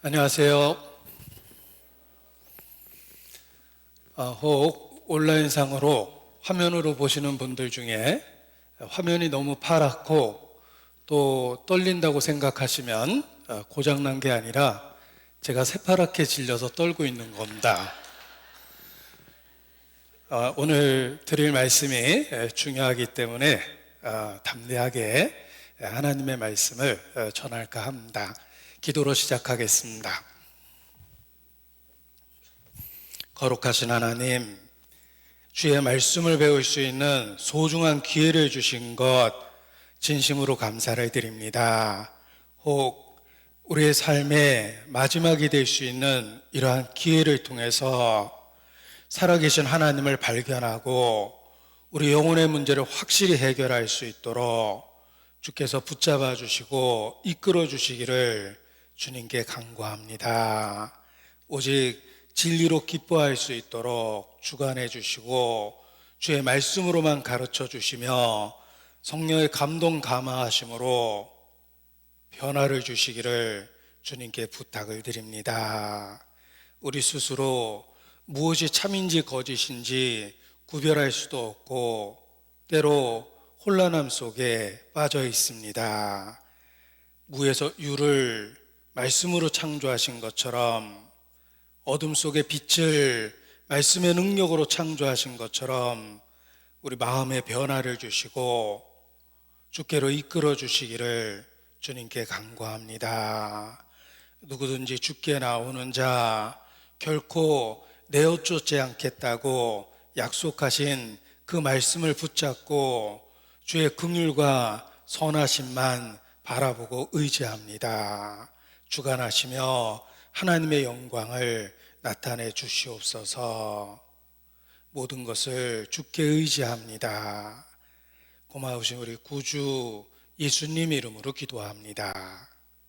안녕하세요. 혹 온라인상으로 화면으로 보시는 분들 중에 화면이 너무 파랗고 또 떨린다고 생각하시면 고장난 게 아니라 제가 새파랗게 질려서 떨고 있는 겁니다. 오늘 드릴 말씀이 중요하기 때문에 담대하게 하나님의 말씀을 전할까 합니다. 기도로 시작하겠습니다. 거룩하신 하나님, 주의 말씀을 배울 수 있는 소중한 기회를 주신 것 진심으로 감사를 드립니다. 혹 우리의 삶의 마지막이 될 수 있는 이러한 기회를 통해서 살아계신 하나님을 발견하고 우리 영혼의 문제를 확실히 해결할 수 있도록 주께서 붙잡아 주시고 이끌어 주시기를 주님께 간구합니다. 오직 진리로 기뻐할 수 있도록 주관해 주시고 주의 말씀으로만 가르쳐 주시며 성령의 감동 감화하심으로 변화를 주시기를 주님께 부탁을 드립니다. 우리 스스로 무엇이 참인지 거짓인지 구별할 수도 없고 때로 혼란함 속에 빠져 있습니다. 무에서 유를 말씀으로 창조하신 것처럼 어둠 속에 빛을 말씀의 능력으로 창조하신 것처럼 우리 마음의 변화를 주시고 주께로 이끌어 주시기를 주님께 간구합니다. 누구든지 주께 나오는 자 결코 내어 쫓지 않겠다고 약속하신 그 말씀을 붙잡고 주의 긍휼과 선하심만 바라보고 의지합니다. 주관하시며 하나님의 영광을 나타내 주시옵소서. 모든 것을 주께 의지합니다. 고마우신 우리 구주 예수님 이름으로 기도합니다.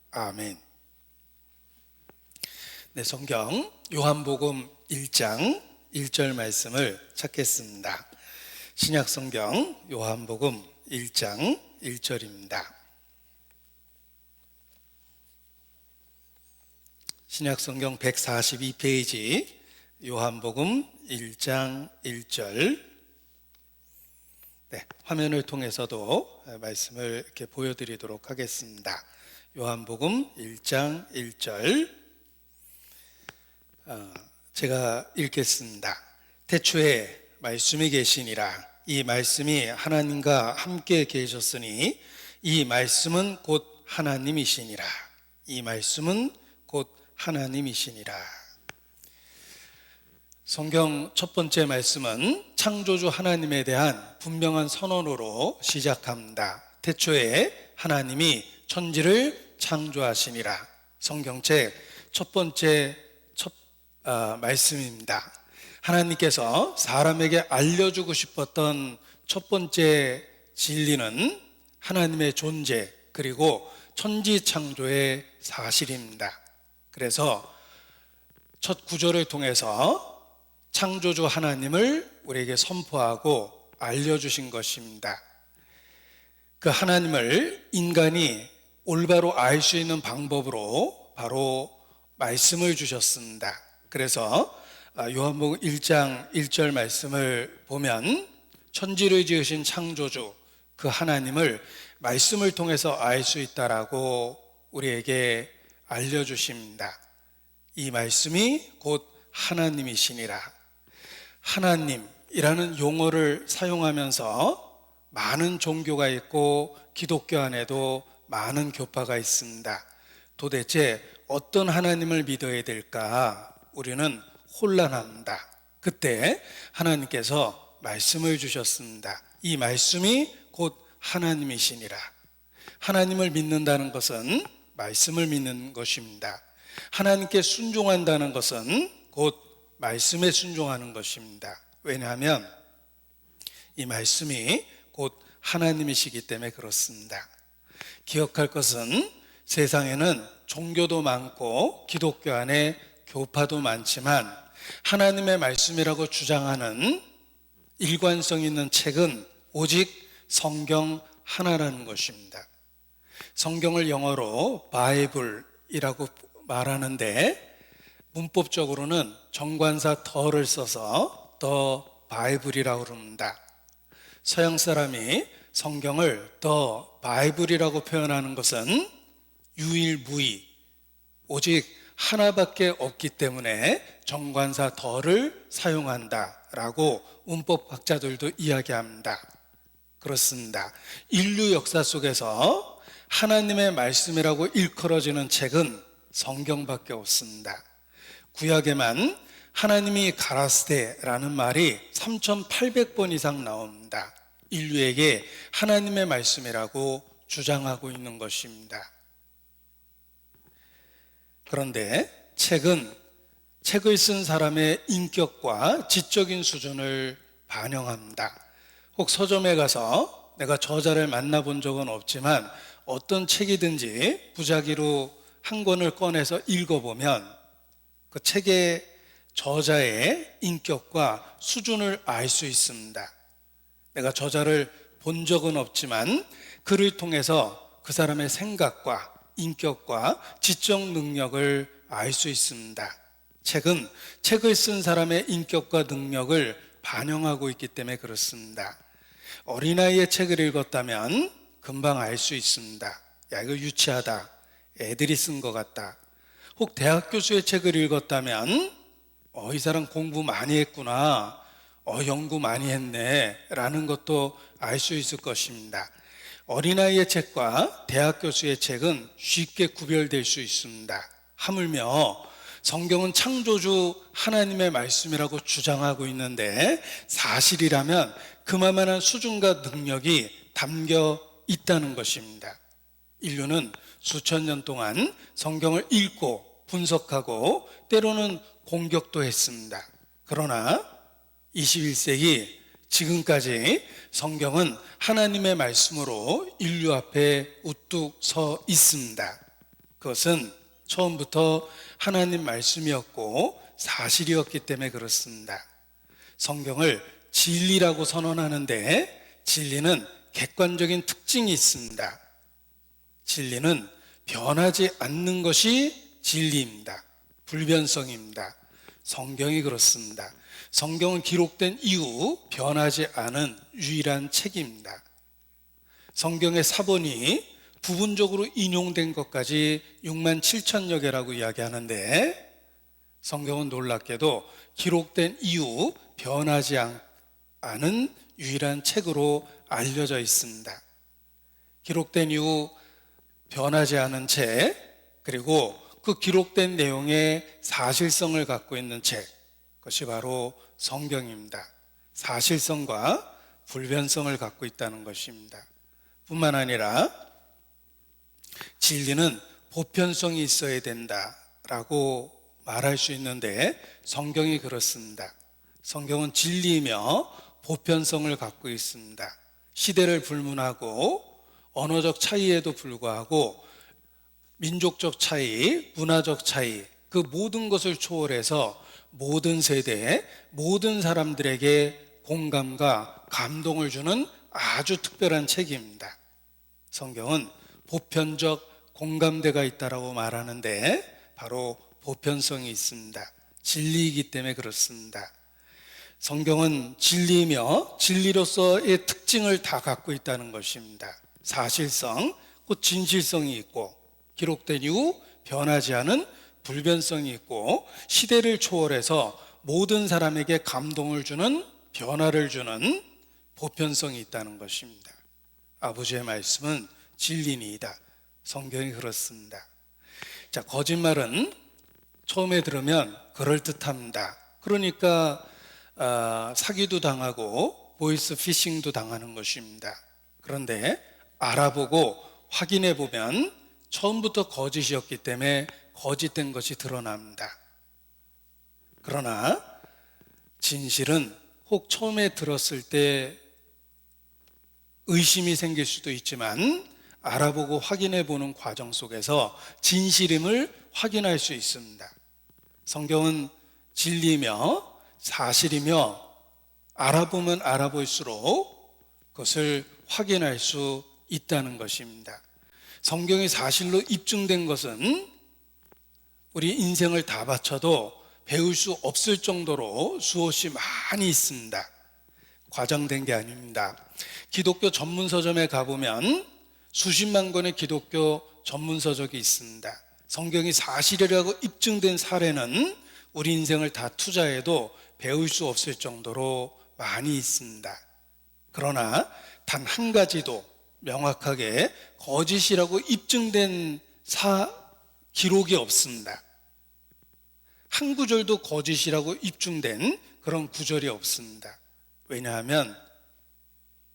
아멘. 네, 성경 요한복음 1장 1절 말씀을 찾겠습니다. 신약 성경 요한복음 1장 1절입니다. 신약성경 142페이지 요한복음 1장 1절. 네, 화면을 통해서도 말씀을 이렇게 보여드리도록 하겠습니다. 요한복음 1장 1절. 제가 읽겠습니다. 태초에 말씀이 계시니라. 이 말씀이 하나님과 함께 계셨으니 이 말씀은 곧 하나님이시니라. 이 말씀은 곧 하나님이시니라. 성경 첫 번째 말씀은 창조주 하나님에 대한 분명한 선언으로 시작합니다. 태초에 하나님이 천지를 창조하시니라. 성경책 첫 번째 말씀입니다. 하나님께서 사람에게 알려주고 싶었던 첫 번째 진리는 하나님의 존재 그리고 천지 창조의 사실입니다. 그래서 첫 구절을 통해서 창조주 하나님을 우리에게 선포하고 알려주신 것입니다. 그 하나님을 인간이 올바로 알 수 있는 방법으로 바로 말씀을 주셨습니다. 그래서 요한복음 1장 1절 말씀을 보면 천지를 지으신 창조주 그 하나님을 말씀을 통해서 알 수 있다라고 우리에게 알려주십니다. 이 말씀이 곧 하나님이시니라. 하나님이라는 용어를 사용하면서 많은 종교가 있고 기독교 안에도 많은 교파가 있습니다. 도대체 어떤 하나님을 믿어야 될까? 우리는 혼란합니다. 그때 하나님께서 말씀을 주셨습니다. 이 말씀이 곧 하나님이시니라. 하나님을 믿는다는 것은 말씀을 믿는 것입니다. 하나님께 순종한다는 것은 곧 말씀에 순종하는 것입니다. 왜냐하면 이 말씀이 곧 하나님이시기 때문에 그렇습니다. 기억할 것은 세상에는 종교도 많고 기독교 안에 교파도 많지만 하나님의 말씀이라고 주장하는 일관성 있는 책은 오직 성경 하나라는 것입니다. 성경을 영어로 바이블이라고 말하는데 문법적으로는 정관사 더를 써서 더 바이블이라고 그럽니다. 서양 사람이 성경을 더 바이블이라고 표현하는 것은 유일무이, 오직 하나밖에 없기 때문에 정관사 더를 사용한다라고 문법학자들도 이야기합니다. 그렇습니다. 인류 역사 속에서 하나님의 말씀이라고 일컬어지는 책은 성경밖에 없습니다. 구약에만 하나님이 가라스테라는 말이 3,800번 이상 나옵니다. 인류에게 하나님의 말씀이라고 주장하고 있는 것입니다. 그런데 책을 쓴 사람의 인격과 지적인 수준을 반영합니다. 혹 서점에 가서 내가 저자를 만나본 적은 없지만 어떤 책이든지 부작위로 한 권을 꺼내서 읽어보면 그 책의 저자의 인격과 수준을 알 수 있습니다. 내가 저자를 본 적은 없지만 글을 통해서 그 사람의 생각과 인격과 지적 능력을 알 수 있습니다. 책은 책을 쓴 사람의 인격과 능력을 반영하고 있기 때문에 그렇습니다. 어린아이의 책을 읽었다면 금방 알 수 있습니다. 야, 이거 유치하다. 애들이 쓴 것 같다. 혹 대학 교수의 책을 읽었다면 이 사람 공부 많이 했구나. 연구 많이 했네. 라는 것도 알 수 있을 것입니다. 어린아이의 책과 대학 교수의 책은 쉽게 구별될 수 있습니다. 하물며 성경은 창조주 하나님의 말씀이라고 주장하고 있는데 사실이라면 그만한 수준과 능력이 담겨 있다는 것입니다. 인류는 수천 년 동안 성경을 읽고 분석하고 때로는 공격도 했습니다. 그러나 21세기 지금까지 성경은 하나님의 말씀으로 인류 앞에 우뚝 서 있습니다. 그것은 처음부터 하나님 말씀이었고 사실이었기 때문에 그렇습니다. 성경을 진리라고 선언하는데 진리는 객관적인 특징이 있습니다. 진리는 변하지 않는 것이 진리입니다. 불변성입니다. 성경이 그렇습니다. 성경은 기록된 이후 변하지 않은 유일한 책입니다. 성경의 사본이 부분적으로 인용된 것까지 6만 7천여 개라고 이야기하는데 성경은 놀랍게도 기록된 이후 변하지 않은 유일한 책으로 알려져 있습니다. 기록된 이후 변하지 않은 책, 그리고 그 기록된 내용의 사실성을 갖고 있는 책, 그것이 바로 성경입니다. 사실성과 불변성을 갖고 있다는 것입니다. 뿐만 아니라 진리는 보편성이 있어야 된다라고 말할 수 있는데 성경이 그렇습니다. 성경은 진리이며 보편성을 갖고 있습니다. 시대를 불문하고 언어적 차이에도 불구하고 민족적 차이, 문화적 차이, 그 모든 것을 초월해서 모든 세대의 모든 사람들에게 공감과 감동을 주는 아주 특별한 책입니다. 성경은 보편적 공감대가 있다라고 말하는데 바로 보편성이 있습니다. 진리이기 때문에 그렇습니다. 성경은 진리이며 진리로서의 특징을 다 갖고 있다는 것입니다. 사실성, 곧 진실성이 있고 기록된 이후 변하지 않은 불변성이 있고 시대를 초월해서 모든 사람에게 감동을 주는 변화를 주는 보편성이 있다는 것입니다. 아버지의 말씀은 진리니이다. 성경이 그렇습니다. 자, 거짓말은 처음에 들으면 그럴듯합니다. 그러니까 사기도 당하고 보이스 피싱도 당하는 것입니다. 그런데 알아보고 확인해 보면 처음부터 거짓이었기 때문에 거짓된 것이 드러납니다. 그러나 진실은 혹 처음에 들었을 때 의심이 생길 수도 있지만 알아보고 확인해 보는 과정 속에서 진실임을 확인할 수 있습니다. 성경은 진리이며 사실이며 알아보면 알아볼수록 그것을 확인할 수 있다는 것입니다. 성경이 사실로 입증된 것은 우리 인생을 다 바쳐도 배울 수 없을 정도로 수없이 많이 있습니다. 과장된 게 아닙니다. 기독교 전문 서점에 가보면 수십만 권의 기독교 전문 서적이 있습니다. 성경이 사실이라고 입증된 사례는 우리 인생을 다 투자해도 배울 수 없을 정도로 많이 있습니다. 그러나 단 한 가지도 명확하게 거짓이라고 입증된 기록이 없습니다. 한 구절도 거짓이라고 입증된 그런 구절이 없습니다. 왜냐하면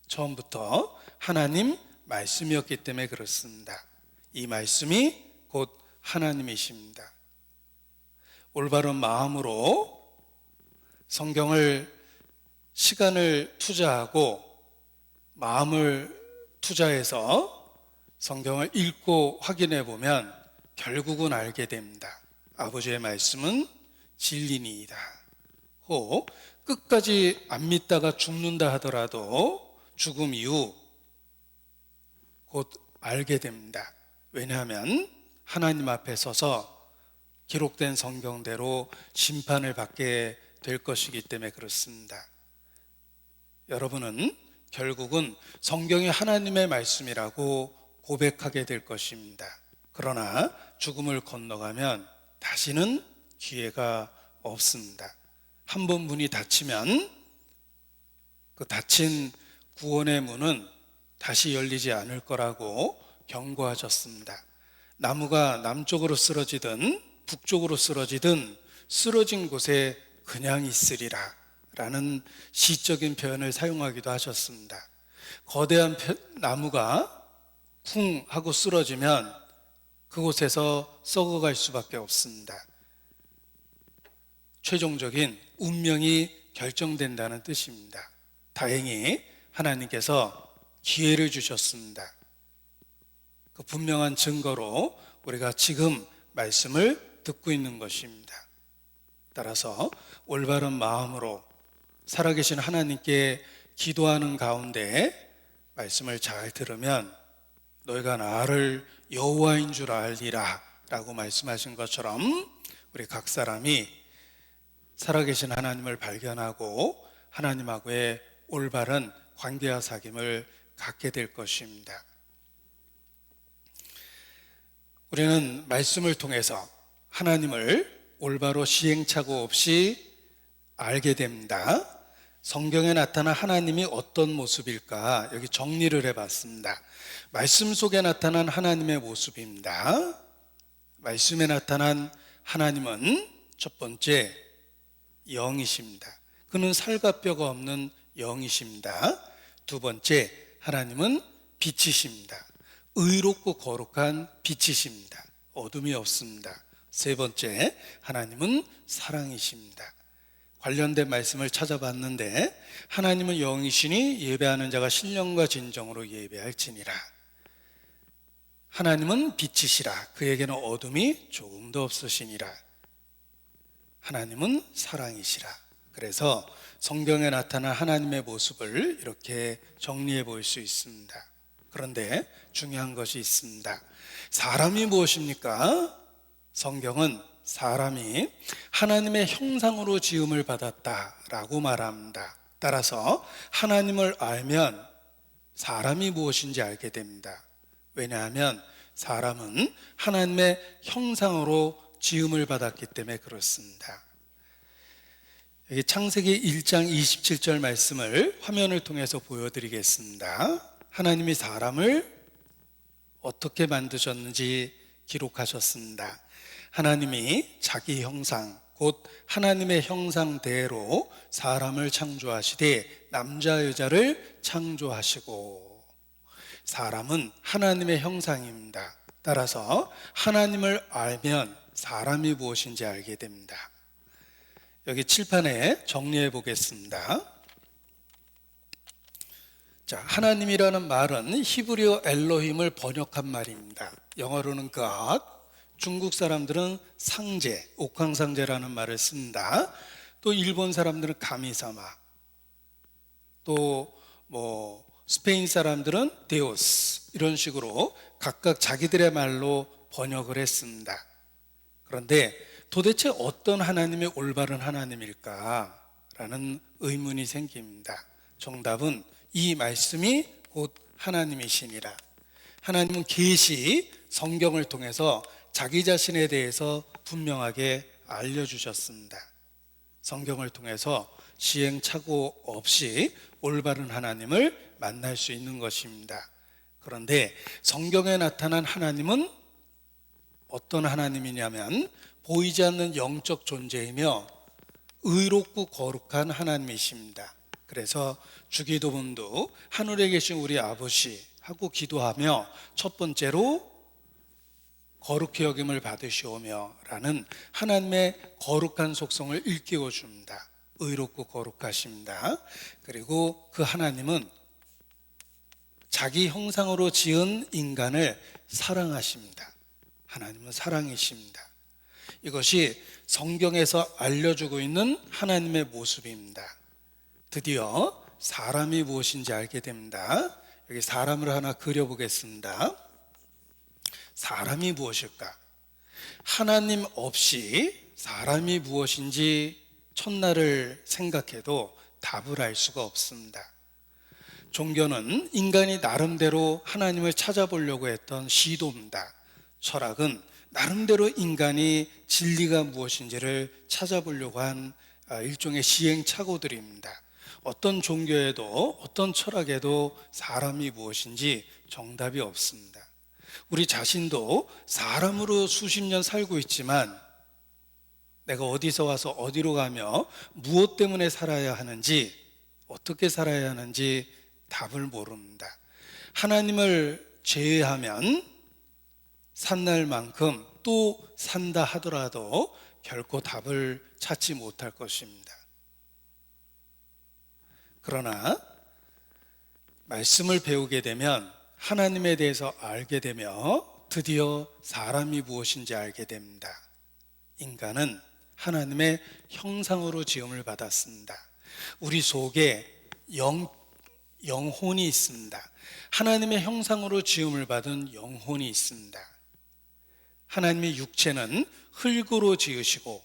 처음부터 하나님 말씀이었기 때문에 그렇습니다. 이 말씀이 곧 하나님이십니다. 올바른 마음으로 성경을 시간을 투자하고 마음을 투자해서 성경을 읽고 확인해 보면 결국은 알게 됩니다. 아버지의 말씀은 진리니이다. 혹 끝까지 안 믿다가 죽는다 하더라도 죽음 이후 곧 알게 됩니다. 왜냐하면 하나님 앞에 서서 기록된 성경대로 심판을 받게 될 것이기 때문에 그렇습니다. 여러분은 결국은 성경이 하나님의 말씀이라고 고백하게 될 것입니다. 그러나 죽음을 건너가면 다시는 기회가 없습니다. 한 번 문이 닫히면 그 닫힌 구원의 문은 다시 열리지 않을 거라고 경고하셨습니다. 나무가 남쪽으로 쓰러지든 북쪽으로 쓰러지든 쓰러진 곳에 그냥 있으리라 라는 시적인 표현을 사용하기도 하셨습니다. 거대한 나무가 쿵 하고 쓰러지면 그곳에서 썩어갈 수밖에 없습니다. 최종적인 운명이 결정된다는 뜻입니다. 다행히 하나님께서 기회를 주셨습니다. 그 분명한 증거로 우리가 지금 말씀을 듣고 있는 것입니다. 따라서 올바른 마음으로 살아계신 하나님께 기도하는 가운데 말씀을 잘 들으면 너희가 나를 여호와인 줄 알리라 라고 말씀하신 것처럼 우리 각 사람이 살아계신 하나님을 발견하고 하나님하고의 올바른 관계와 사귐을 갖게 될 것입니다. 우리는 말씀을 통해서 하나님을 올바로 시행착오 없이 알게 됩니다. 성경에 나타난 하나님이 어떤 모습일까? 여기 정리를 해봤습니다. 말씀 속에 나타난 하나님의 모습입니다. 말씀에 나타난 하나님은 첫 번째 영이십니다. 그는 살과 뼈가 없는 영이십니다. 두 번째, 하나님은 빛이십니다. 의롭고 거룩한 빛이십니다. 어둠이 없습니다. 세 번째, 하나님은 사랑이십니다. 관련된 말씀을 찾아봤는데 하나님은 영이시니 예배하는 자가 신령과 진정으로 예배할지니라. 하나님은 빛이시라. 그에게는 어둠이 조금도 없으시니라. 하나님은 사랑이시라. 그래서 성경에 나타난 하나님의 모습을 이렇게 정리해 볼 수 있습니다. 그런데 중요한 것이 있습니다. 사람이 무엇입니까? 성경은 사람이 하나님의 형상으로 지음을 받았다라고 말합니다. 따라서 하나님을 알면 사람이 무엇인지 알게 됩니다. 왜냐하면 사람은 하나님의 형상으로 지음을 받았기 때문에 그렇습니다. 여기 창세기 1장 27절 말씀을 화면을 통해서 보여드리겠습니다. 하나님이 사람을 어떻게 만드셨는지 기록하셨습니다. 하나님이 자기 형상, 곧 하나님의 형상대로 사람을 창조하시되 남자 여자를 창조하시고, 사람은 하나님의 형상입니다. 따라서 하나님을 알면 사람이 무엇인지 알게 됩니다. 여기 칠판에 정리해 보겠습니다. 자, 하나님이라는 말은 히브리어 엘로힘을 번역한 말입니다. 영어로는 God, 중국 사람들은 상제, 옥황상제라는 말을 씁니다. 또 일본 사람들은 가미사마, 또 스페인 사람들은 데오스, 이런 식으로 각각 자기들의 말로 번역을 했습니다. 그런데 도대체 어떤 하나님이 올바른 하나님일까라는 의문이 생깁니다. 정답은 이 말씀이 곧 하나님이시니라. 하나님은 계시 성경을 통해서 자기 자신에 대해서 분명하게 알려주셨습니다. 성경을 통해서 시행착오 없이 올바른 하나님을 만날 수 있는 것입니다. 그런데 성경에 나타난 하나님은 어떤 하나님이냐면 보이지 않는 영적 존재이며 의롭고 거룩한 하나님이십니다. 그래서 주기도문도 하늘에 계신 우리 아버지 하고 기도하며 첫 번째로 거룩히 여김을 받으시오며 라는 하나님의 거룩한 속성을 일깨워 줍니다. 의롭고 거룩하십니다. 그리고 그 하나님은 자기 형상으로 지은 인간을 사랑하십니다. 하나님은 사랑이십니다. 이것이 성경에서 알려주고 있는 하나님의 모습입니다. 드디어 사람이 무엇인지 알게 됩니다. 여기 사람을 하나 그려보겠습니다. 사람이 무엇일까? 하나님 없이 사람이 무엇인지 첫날을 생각해도 답을 알 수가 없습니다. 종교는 인간이 나름대로 하나님을 찾아보려고 했던 시도입니다. 철학은 나름대로 인간이 진리가 무엇인지를 찾아보려고 한 일종의 시행착오들입니다. 어떤 종교에도 어떤 철학에도 사람이 무엇인지 정답이 없습니다. 우리 자신도 사람으로 수십 년 살고 있지만 내가 어디서 와서 어디로 가며 무엇 때문에 살아야 하는지, 어떻게 살아야 하는지 답을 모릅니다. 하나님을 제외하면 산 날만큼 또 산다 하더라도 결코 답을 찾지 못할 것입니다. 그러나 말씀을 배우게 되면 하나님에 대해서 알게 되며 드디어 사람이 무엇인지 알게 됩니다. 인간은 하나님의 형상으로 지음을 받았습니다. 우리 속에 영혼이 있습니다. 하나님의 형상으로 지음을 받은 영혼이 있습니다. 하나님의 육체는 흙으로 지으시고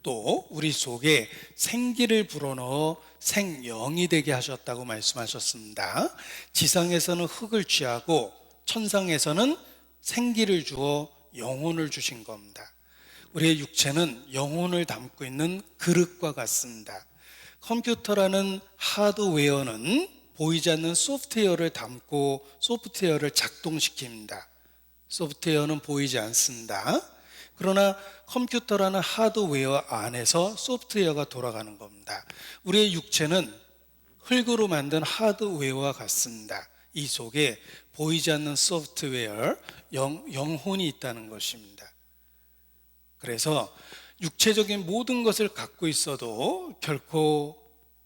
또 우리 속에 생기를 불어넣어 생영이 되게 하셨다고 말씀하셨습니다. 지상에서는 흙을 취하고 천상에서는 생기를 주어 영혼을 주신 겁니다. 우리의 육체는 영혼을 담고 있는 그릇과 같습니다. 컴퓨터라는 하드웨어는 보이지 않는 소프트웨어를 담고 소프트웨어를 작동시킵니다. 소프트웨어는 보이지 않습니다. 그러나 컴퓨터라는 하드웨어 안에서 소프트웨어가 돌아가는 겁니다. 우리의 육체는 흙으로 만든 하드웨어와 같습니다. 이 속에 보이지 않는 소프트웨어, 영혼이 있다는 것입니다. 그래서 육체적인 모든 것을 갖고 있어도 결코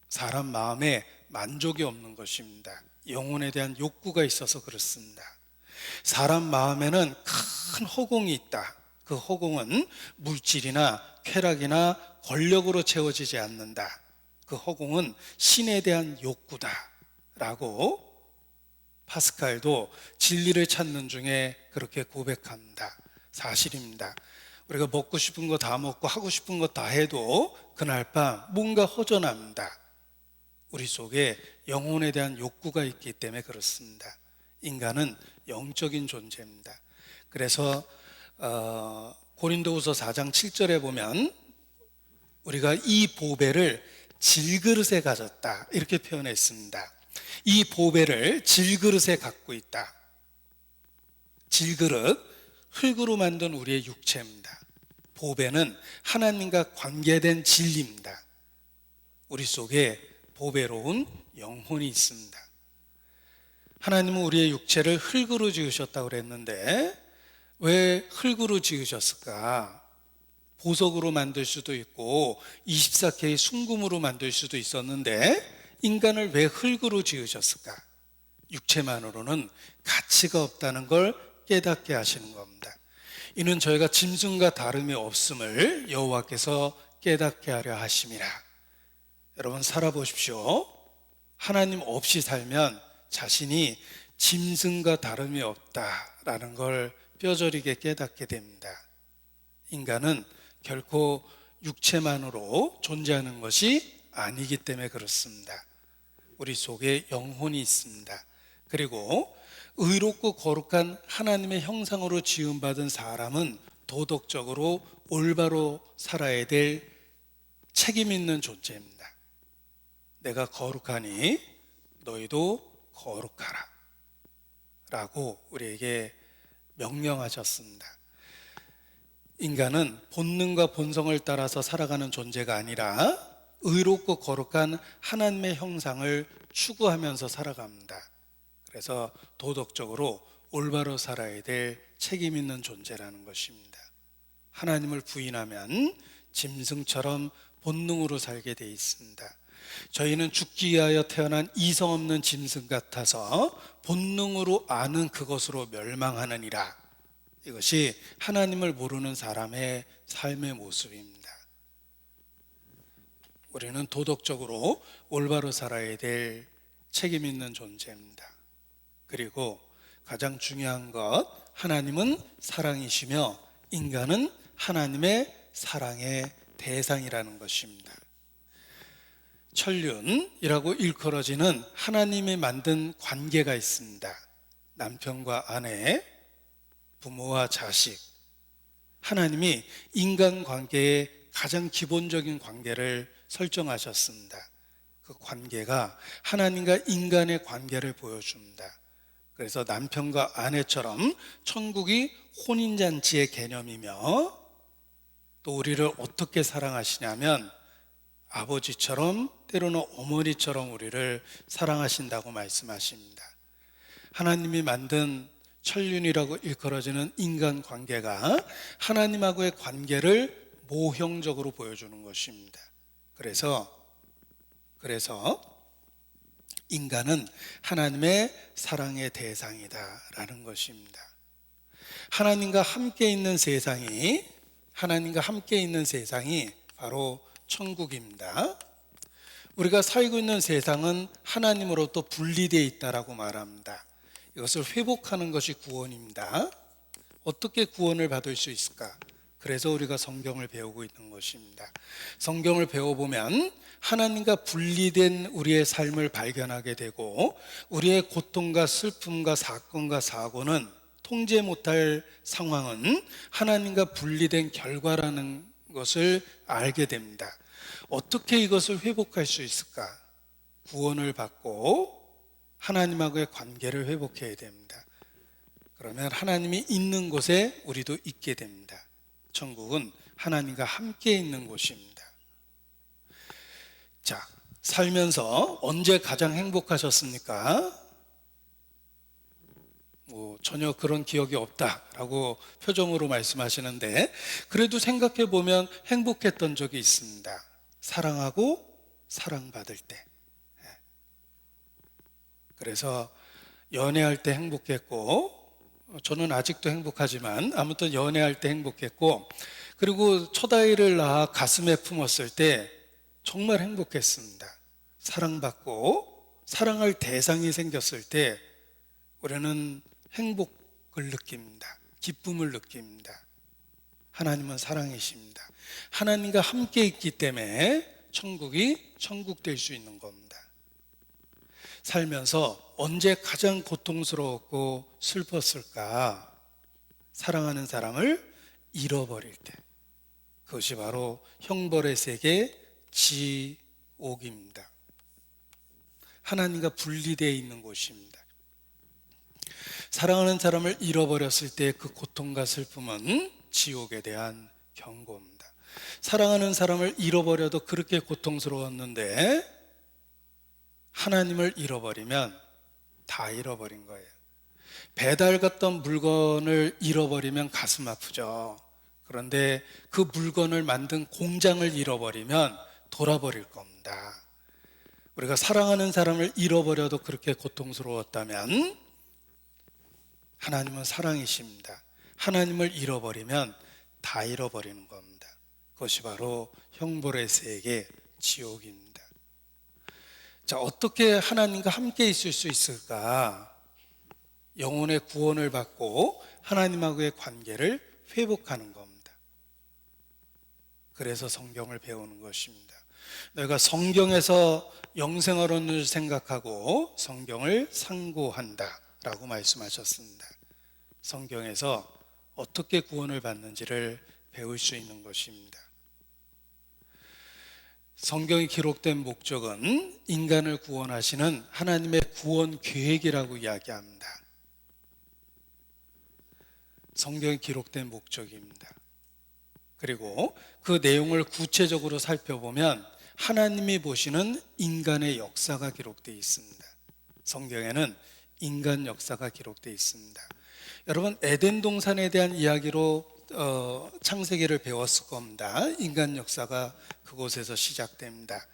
사람 마음에 만족이 없는 것입니다. 영혼에 대한 욕구가 있어서 그렇습니다. 사람 마음에는 큰 허공이 있다. 그 허공은 물질이나 쾌락이나 권력으로 채워지지 않는다. 그 허공은 신에 대한 욕구다 라고 파스칼도 진리를 찾는 중에 그렇게 고백합니다. 사실입니다. 우리가 먹고 싶은 거 다 먹고 하고 싶은 거 다 해도 그날 밤 뭔가 허전합니다. 우리 속에 영혼에 대한 욕구가 있기 때문에 그렇습니다. 인간은 영적인 존재입니다. 그래서 고린도후서 4장 7절에 보면 우리가 이 보배를 질그릇에 가졌다 이렇게 표현했습니다. 이 보배를 질그릇에 갖고 있다. 질그릇, 흙으로 만든 우리의 육체입니다. 보배는 하나님과 관계된 진리입니다. 우리 속에 보배로운 영혼이 있습니다. 하나님은 우리의 육체를 흙으로 지으셨다고 그랬는데 왜 흙으로 지으셨을까? 보석으로 만들 수도 있고 24K 순금으로 만들 수도 있었는데 인간을 왜 흙으로 지으셨을까? 육체만으로는 가치가 없다는 걸 깨닫게 하시는 겁니다. 이는 저희가 짐승과 다름이 없음을 여호와께서 깨닫게 하려 하심이라. 여러분 살아보십시오. 하나님 없이 살면 자신이 짐승과 다름이 없다라는 걸 뼈저리게 깨닫게 됩니다. 인간은 결코 육체만으로 존재하는 것이 아니기 때문에 그렇습니다. 우리 속에 영혼이 있습니다. 그리고 의롭고 거룩한 하나님의 형상으로 지음받은 사람은 도덕적으로 올바로 살아야 될 책임 있는 존재입니다. 내가 거룩하니 너희도 거룩하라 라고 우리에게 명령하셨습니다. 인간은 본능과 본성을 따라서 살아가는 존재가 아니라 의롭고 거룩한 하나님의 형상을 추구하면서 살아갑니다. 그래서 도덕적으로 올바로 살아야 될 책임 있는 존재라는 것입니다. 하나님을 부인하면 짐승처럼 본능으로 살게 돼 있습니다. 저희는 죽기 위하여 태어난 이성 없는 짐승 같아서 본능으로 아는 그것으로 멸망하느니라. 이것이 하나님을 모르는 사람의 삶의 모습입니다. 우리는 도덕적으로 올바로 살아야 될 책임 있는 존재입니다. 그리고 가장 중요한 것, 하나님은 사랑이시며 인간은 하나님의 사랑의 대상이라는 것입니다. 천륜이라고 일컬어지는 하나님이 만든 관계가 있습니다. 남편과 아내, 부모와 자식. 하나님이 인간관계의 가장 기본적인 관계를 설정하셨습니다. 그 관계가 하나님과 인간의 관계를 보여줍니다. 그래서 남편과 아내처럼 천국이 혼인잔치의 개념이며, 또 우리를 어떻게 사랑하시냐면 아버지처럼, 때로는 어머니처럼 우리를 사랑하신다고 말씀하십니다. 하나님이 만든 천륜이라고 일컬어지는 인간관계가 하나님하고의 관계를 모형적으로 보여주는 것입니다. 그래서 인간은 하나님의 사랑의 대상이다라는 것입니다. 하나님과 함께 있는 세상이 바로 천국입니다. 우리가 살고 있는 세상은 하나님으로부터 분리되어 있다라고 말합니다. 이것을 회복하는 것이 구원입니다. 어떻게 구원을 받을 수 있을까? 그래서 우리가 성경을 배우고 있는 것입니다. 성경을 배워보면 하나님과 분리된 우리의 삶을 발견하게 되고, 우리의 고통과 슬픔과 사건과 사고는, 통제 못할 상황은 하나님과 분리된 결과라는 것을 알게 됩니다. 어떻게 이것을 회복할 수 있을까? 구원을 받고 하나님하고의 관계를 회복해야 됩니다. 그러면 하나님이 있는 곳에 우리도 있게 됩니다. 천국은 하나님과 함께 있는 곳입니다. 자, 살면서 언제 가장 행복하셨습니까? 전혀 그런 기억이 없다라고 표정으로 말씀하시는데, 그래도 생각해 보면 행복했던 적이 있습니다. 사랑하고 사랑받을 때. 그래서 연애할 때 행복했고, 저는 아직도 행복하지만 아무튼 연애할 때 행복했고, 그리고 첫 아이를 낳아 가슴에 품었을 때 정말 행복했습니다. 사랑받고 사랑할 대상이 생겼을 때 우리는 행복을 느낍니다. 기쁨을 느낍니다. 하나님은 사랑이십니다. 하나님과 함께 있기 때문에 천국이 천국 될 수 있는 겁니다. 살면서 언제 가장 고통스러웠고 슬펐을까? 사랑하는 사람을 잃어버릴 때. 그것이 바로 형벌의 세계 지옥입니다. 하나님과 분리되어 있는 곳입니다. 사랑하는 사람을 잃어버렸을 때 그 고통과 슬픔은 지옥에 대한 경고입니다. 사랑하는 사람을 잃어버려도 그렇게 고통스러웠는데 하나님을 잃어버리면 다 잃어버린 거예요. 배달 갔던 물건을 잃어버리면 가슴 아프죠. 그런데 그 물건을 만든 공장을 잃어버리면 돌아버릴 겁니다. 우리가 사랑하는 사람을 잃어버려도 그렇게 고통스러웠다면 하나님은 사랑이십니다. 하나님을 잃어버리면 다 잃어버리는 겁니다. 그것이 바로 형벌의 세계 지옥입니다. 자, 어떻게 하나님과 함께 있을 수 있을까? 영혼의 구원을 받고 하나님하고의 관계를 회복하는 겁니다. 그래서 성경을 배우는 것입니다. 너희가 성경에서 영생을 얻는 줄 생각하고 성경을 상고한다 라고 말씀하셨습니다. 성경에서 어떻게 구원을 받는지를 배울 수 있는 것입니다. 성경이 기록된 목적은 인간을 구원하시는 하나님의 구원 계획이라고 이야기합니다. 성경이 기록된 목적입니다. 그리고 그 내용을 구체적으로 살펴보면 하나님이 보시는 인간의 역사가 기록되어 있습니다. 성경에는 인간 역사가 기록되어 있습니다. 여러분, 에덴 동산에 대한 이야기로 창세기를 배웠을 겁니다. 인간 역사가 그곳에서 시작됩니다.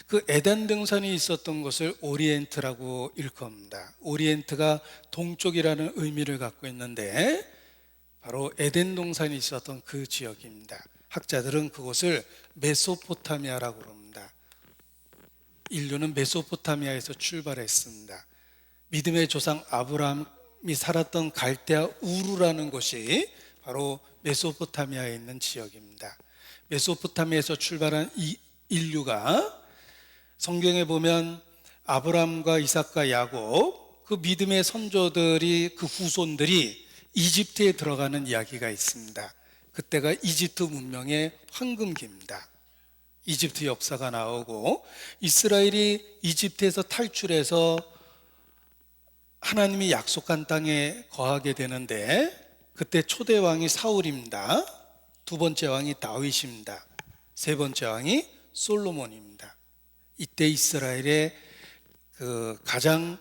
그 에덴 동산이 있었던 것을 오리엔트라고 일컫습니다. 오리엔트가 동쪽이라는 의미를 갖고 있는데 바로 에덴 동산이 있었던 그 지역입니다. 학자들은 그곳을 메소포타미아라고 그럽니다. 인류는 메소포타미아에서 출발했습니다. 믿음의 조상 아브라함이 살았던 갈대아 우르라는 곳이 바로 메소포타미아에 있는 지역입니다. 메소포타미아에서 출발한 이 인류가 성경에 보면 아브라함과 이삭과 야곱, 그 믿음의 선조들이, 그 후손들이 이집트에 들어가는 이야기가 있습니다. 그때가 이집트 문명의 황금기입니다. 이집트 역사가 나오고 이스라엘이 이집트에서 탈출해서 하나님이 약속한 땅에 거하게 되는데 그때 초대 왕이 사울입니다. 두 번째 왕이 다윗입니다. 세 번째 왕이 솔로몬입니다. 이때 이스라엘의 가장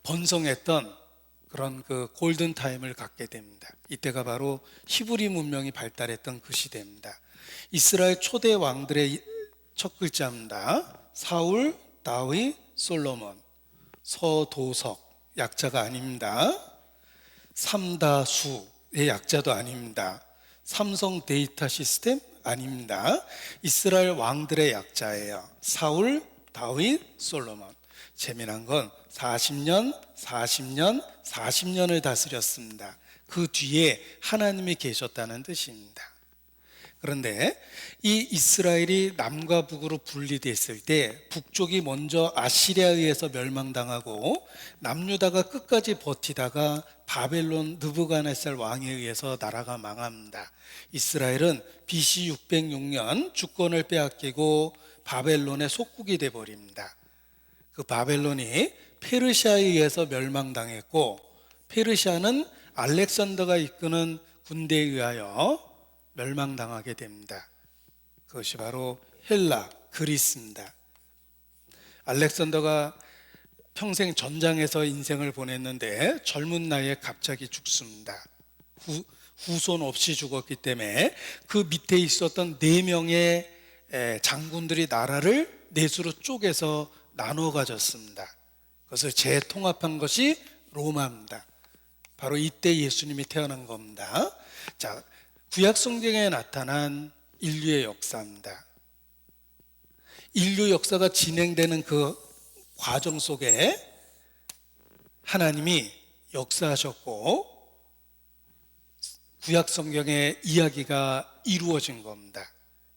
번성했던 그런 골든 타임을 갖게 됩니다. 이때가 바로 히브리 문명이 발달했던 그 시대입니다. 이스라엘 초대 왕들의 첫 글자입니다. 사울, 다윗, 솔로몬. 서도석, 약자가 아닙니다. 삼다수의 약자도 아닙니다. 삼성 데이터 시스템 아닙니다. 이스라엘 왕들의 약자예요. 사울, 다윗, 솔로몬. 재미난 건 40년을 다스렸습니다. 그 뒤에 하나님이 계셨다는 뜻입니다. 그런데 이 이스라엘이 남과 북으로 분리됐을 때 북쪽이 먼저 아시리아에 의해서 멸망당하고 남유다가 끝까지 버티다가 바벨론 느부갓네살 왕에 의해서 나라가 망합니다. 이스라엘은 BC 606년 주권을 빼앗기고 바벨론의 속국이 되어버립니다. 그 바벨론이 페르시아에 의해서 멸망당했고 페르시아는 알렉산더가 이끄는 군대에 의하여 멸망당하게 됩니다. 그것이 바로 헬라, 그리스입니다. 알렉산더가 평생 전장에서 인생을 보냈는데 젊은 나이에 갑자기 죽습니다. 후손 없이 죽었기 때문에 그 밑에 있었던 4명의 장군들이 나라를 넷으로 쪼개서 나눠 가졌습니다. 그것을 재통합한 것이 로마입니다. 바로 이때 예수님이 태어난 겁니다. 자, 구약 성경에 나타난 인류의 역사입니다. 인류 역사가 진행되는 그 과정 속에 하나님이 역사하셨고 구약 성경의 이야기가 이루어진 겁니다.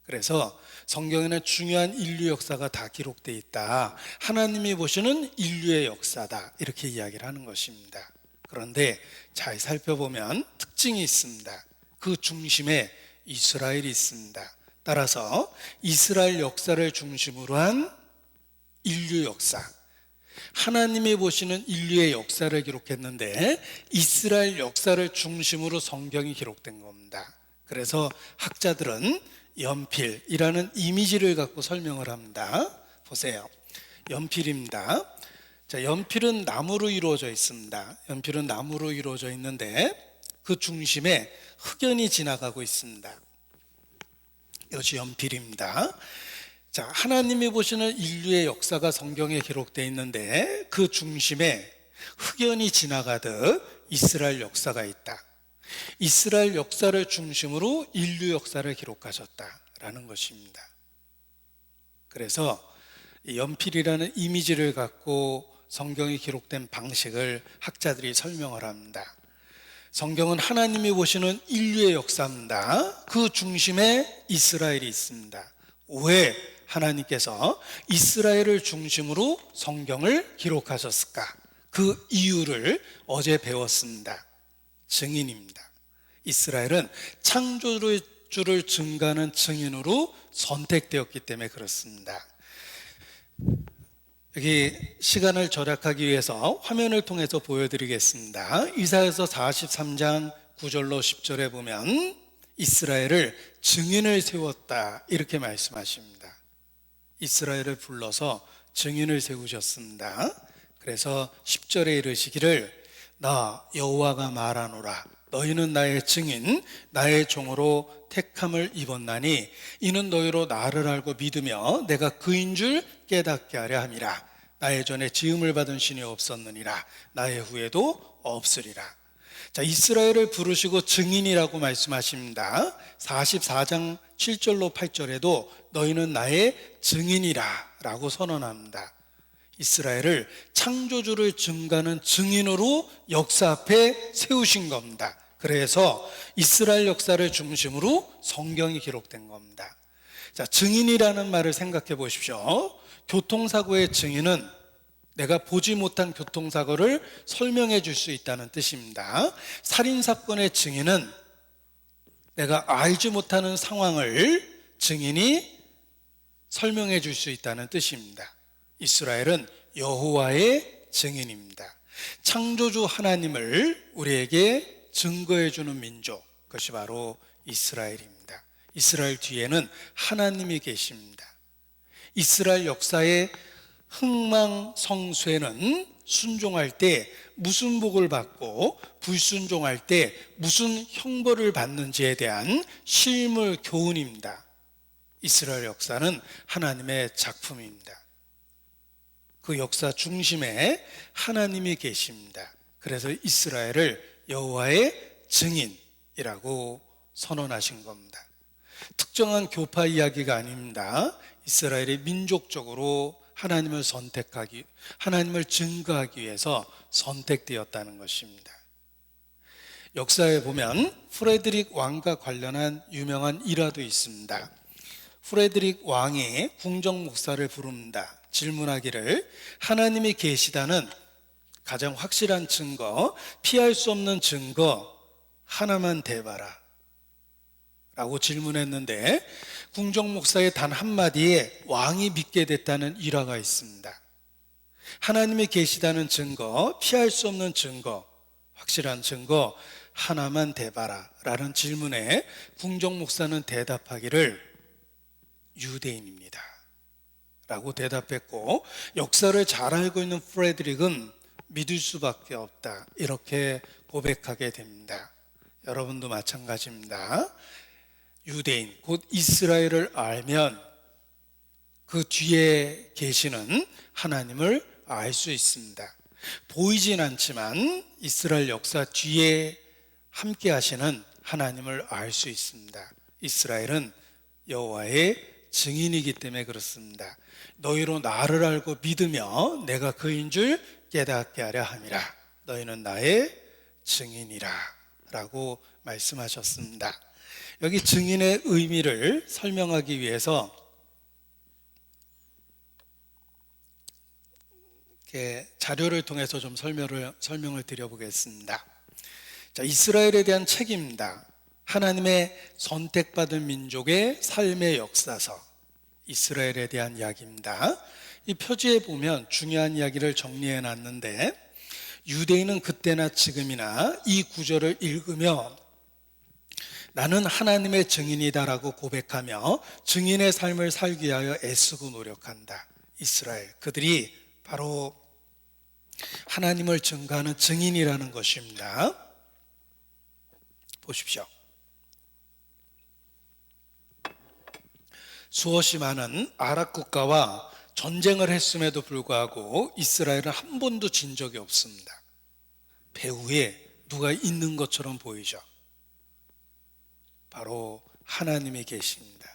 그래서 성경에는 중요한 인류 역사가 다 기록되어 있다. 하나님이 보시는 인류의 역사다. 이렇게 이야기를 하는 것입니다. 그런데 잘 살펴보면 특징이 있습니다. 그 중심에 이스라엘이 있습니다. 따라서 이스라엘 역사를 중심으로 한 인류 역사, 하나님이 보시는 인류의 역사를 기록했는데 이스라엘 역사를 중심으로 성경이 기록된 겁니다. 그래서 학자들은 연필이라는 이미지를 갖고 설명을 합니다. 보세요. 연필입니다. 자, 연필은 나무로 이루어져 있습니다. 연필은 나무로 이루어져 있는데 그 중심에 흑연이 지나가고 있습니다. 이것이 연필입니다. 자, 하나님이 보시는 인류의 역사가 성경에 기록되어 있는데 그 중심에 흑연이 지나가듯 이스라엘 역사가 있다. 이스라엘 역사를 중심으로 인류 역사를 기록하셨다라는 것입니다. 그래서 연필이라는 이미지를 갖고 성경이 기록된 방식을 학자들이 설명을 합니다. 성경은 하나님이 보시는 인류의 역사입니다. 그 중심에 이스라엘이 있습니다. 왜 하나님께서 이스라엘을 중심으로 성경을 기록하셨을까? 그 이유를 어제 배웠습니다. 증인입니다. 이스라엘은 창조주를 증거하는 증인으로 선택되었기 때문에 그렇습니다. 여기 시간을 절약하기 위해서 화면을 통해서 보여드리겠습니다. 이사야서 43장 9절로 10절에 보면 이스라엘을 증인을 세웠다 이렇게 말씀하십니다. 이스라엘을 불러서 증인을 세우셨습니다. 그래서 10절에 이르시기를 나 여호와가 말하노라 너희는 나의 증인 나의 종으로 택함을 입었나니 이는 너희로 나를 알고 믿으며 내가 그인 줄 깨닫게 하려 함이라. 나의 전에 지음을 받은 신이 없었느니라 나의 후에도 없으리라. 자, 이스라엘을 부르시고 증인이라고 말씀하십니다. 44장 7절로 8절에도 너희는 나의 증인이라 라고 선언합니다. 이스라엘을 창조주를 증거하는 증인으로 역사 앞에 세우신 겁니다. 그래서 이스라엘 역사를 중심으로 성경이 기록된 겁니다. 자, 증인이라는 말을 생각해 보십시오. 교통사고의 증인은 내가 보지 못한 교통사고를 설명해 줄 수 있다는 뜻입니다. 살인사건의 증인은 내가 알지 못하는 상황을 증인이 설명해 줄 수 있다는 뜻입니다. 이스라엘은 여호와의 증인입니다. 창조주 하나님을 우리에게 증거해 주는 민족, 그것이 바로 이스라엘입니다. 이스라엘 뒤에는 하나님이 계십니다. 이스라엘 역사의 흥망성쇠는 순종할 때 무슨 복을 받고 불순종할 때 무슨 형벌을 받는지에 대한 실물 교훈입니다. 이스라엘 역사는 하나님의 작품입니다. 그 역사 중심에 하나님이 계십니다. 그래서 이스라엘을 여호와의 증인이라고 선언하신 겁니다. 특정한 교파 이야기가 아닙니다. 이스라엘이 민족적으로 하나님을 하나님을 증거하기 위해서 선택되었다는 것입니다. 역사에 보면 프레드릭 왕과 관련한 유명한 일화도 있습니다. 프레드릭 왕이 궁정 목사를 부릅니다. 질문하기를 하나님이 계시다는 가장 확실한 증거, 피할 수 없는 증거 하나만 대봐라 라고 질문했는데 궁정 목사의 단 한마디에 왕이 믿게 됐다는 일화가 있습니다. 하나님이 계시다는 증거, 피할 수 없는 증거, 확실한 증거 하나만 대봐라 라는 질문에 궁정 목사는 대답하기를 유대인입니다 라고 대답했고, 역사를 잘 알고 있는 프레드릭은 믿을 수밖에 없다 이렇게 고백하게 됩니다. 여러분도 마찬가지입니다. 유대인 곧 이스라엘을 알면 그 뒤에 계시는 하나님을 알 수 있습니다. 보이진 않지만 이스라엘 역사 뒤에 함께 하시는 하나님을 알 수 있습니다. 이스라엘은 여호와의 증인이기 때문에 그렇습니다. 너희로 나를 알고 믿으며 내가 그인 줄 깨닫게 하려 함이라. 너희는 나의 증인이라 라고 말씀하셨습니다. 여기 증인의 의미를 설명하기 위해서 이렇게 자료를 통해서 좀 설명을 드려보겠습니다. 자, 이스라엘에 대한 책입니다. 하나님의 선택받은 민족의 삶의 역사서, 이스라엘에 대한 이야기입니다. 이 표지에 보면 중요한 이야기를 정리해 놨는데, 유대인은 그때나 지금이나 이 구절을 읽으며 나는 하나님의 증인이다라고 고백하며 증인의 삶을 살기 위하여 애쓰고 노력한다. 이스라엘, 그들이 바로 하나님을 증거하는 증인이라는 것입니다. 보십시오. 수없이 많은 아랍 국가와 전쟁을 했음에도 불구하고 이스라엘은 한 번도 진 적이 없습니다. 배후에 누가 있는 것처럼 보이죠. 바로 하나님이 계십니다.